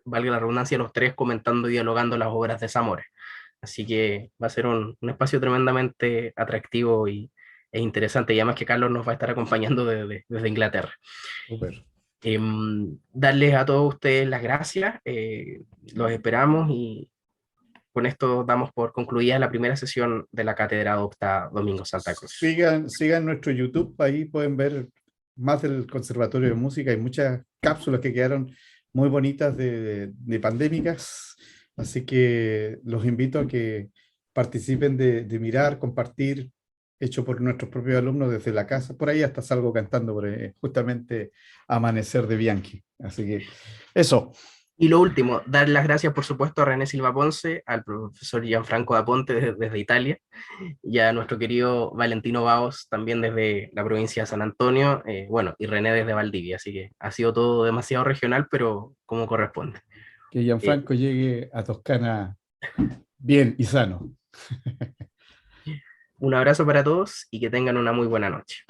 valga la redundancia, los tres comentando y dialogando las obras de Zamora. Así que va a ser un espacio tremendamente atractivo e interesante, y además que Carlos nos va a estar acompañando desde Inglaterra. Súper. Darles a todos ustedes las gracias, los esperamos, y con esto damos por concluida la primera sesión de la Cátedra Adopta Domingo Santa Cruz. Sigan nuestro YouTube, ahí pueden ver más del Conservatorio de Música. Hay muchas cápsulas que quedaron muy bonitas de pandémicas, así que los invito a que participen de mirar, compartir, hecho por nuestros propios alumnos desde la casa. Por ahí hasta salgo cantando justamente Amanecer de Bianchi. Así que eso. Y lo último, dar las gracias, por supuesto, a René Silva Ponce, al profesor Gianfranco da Ponte desde Italia, y a nuestro querido Valentino Baos, también desde la provincia de San Antonio, bueno, y René desde Valdivia. Así que ha sido todo demasiado regional, pero como corresponde. Que Gianfranco llegue a Toscana bien y sano. Un abrazo para todos y que tengan una muy buena noche.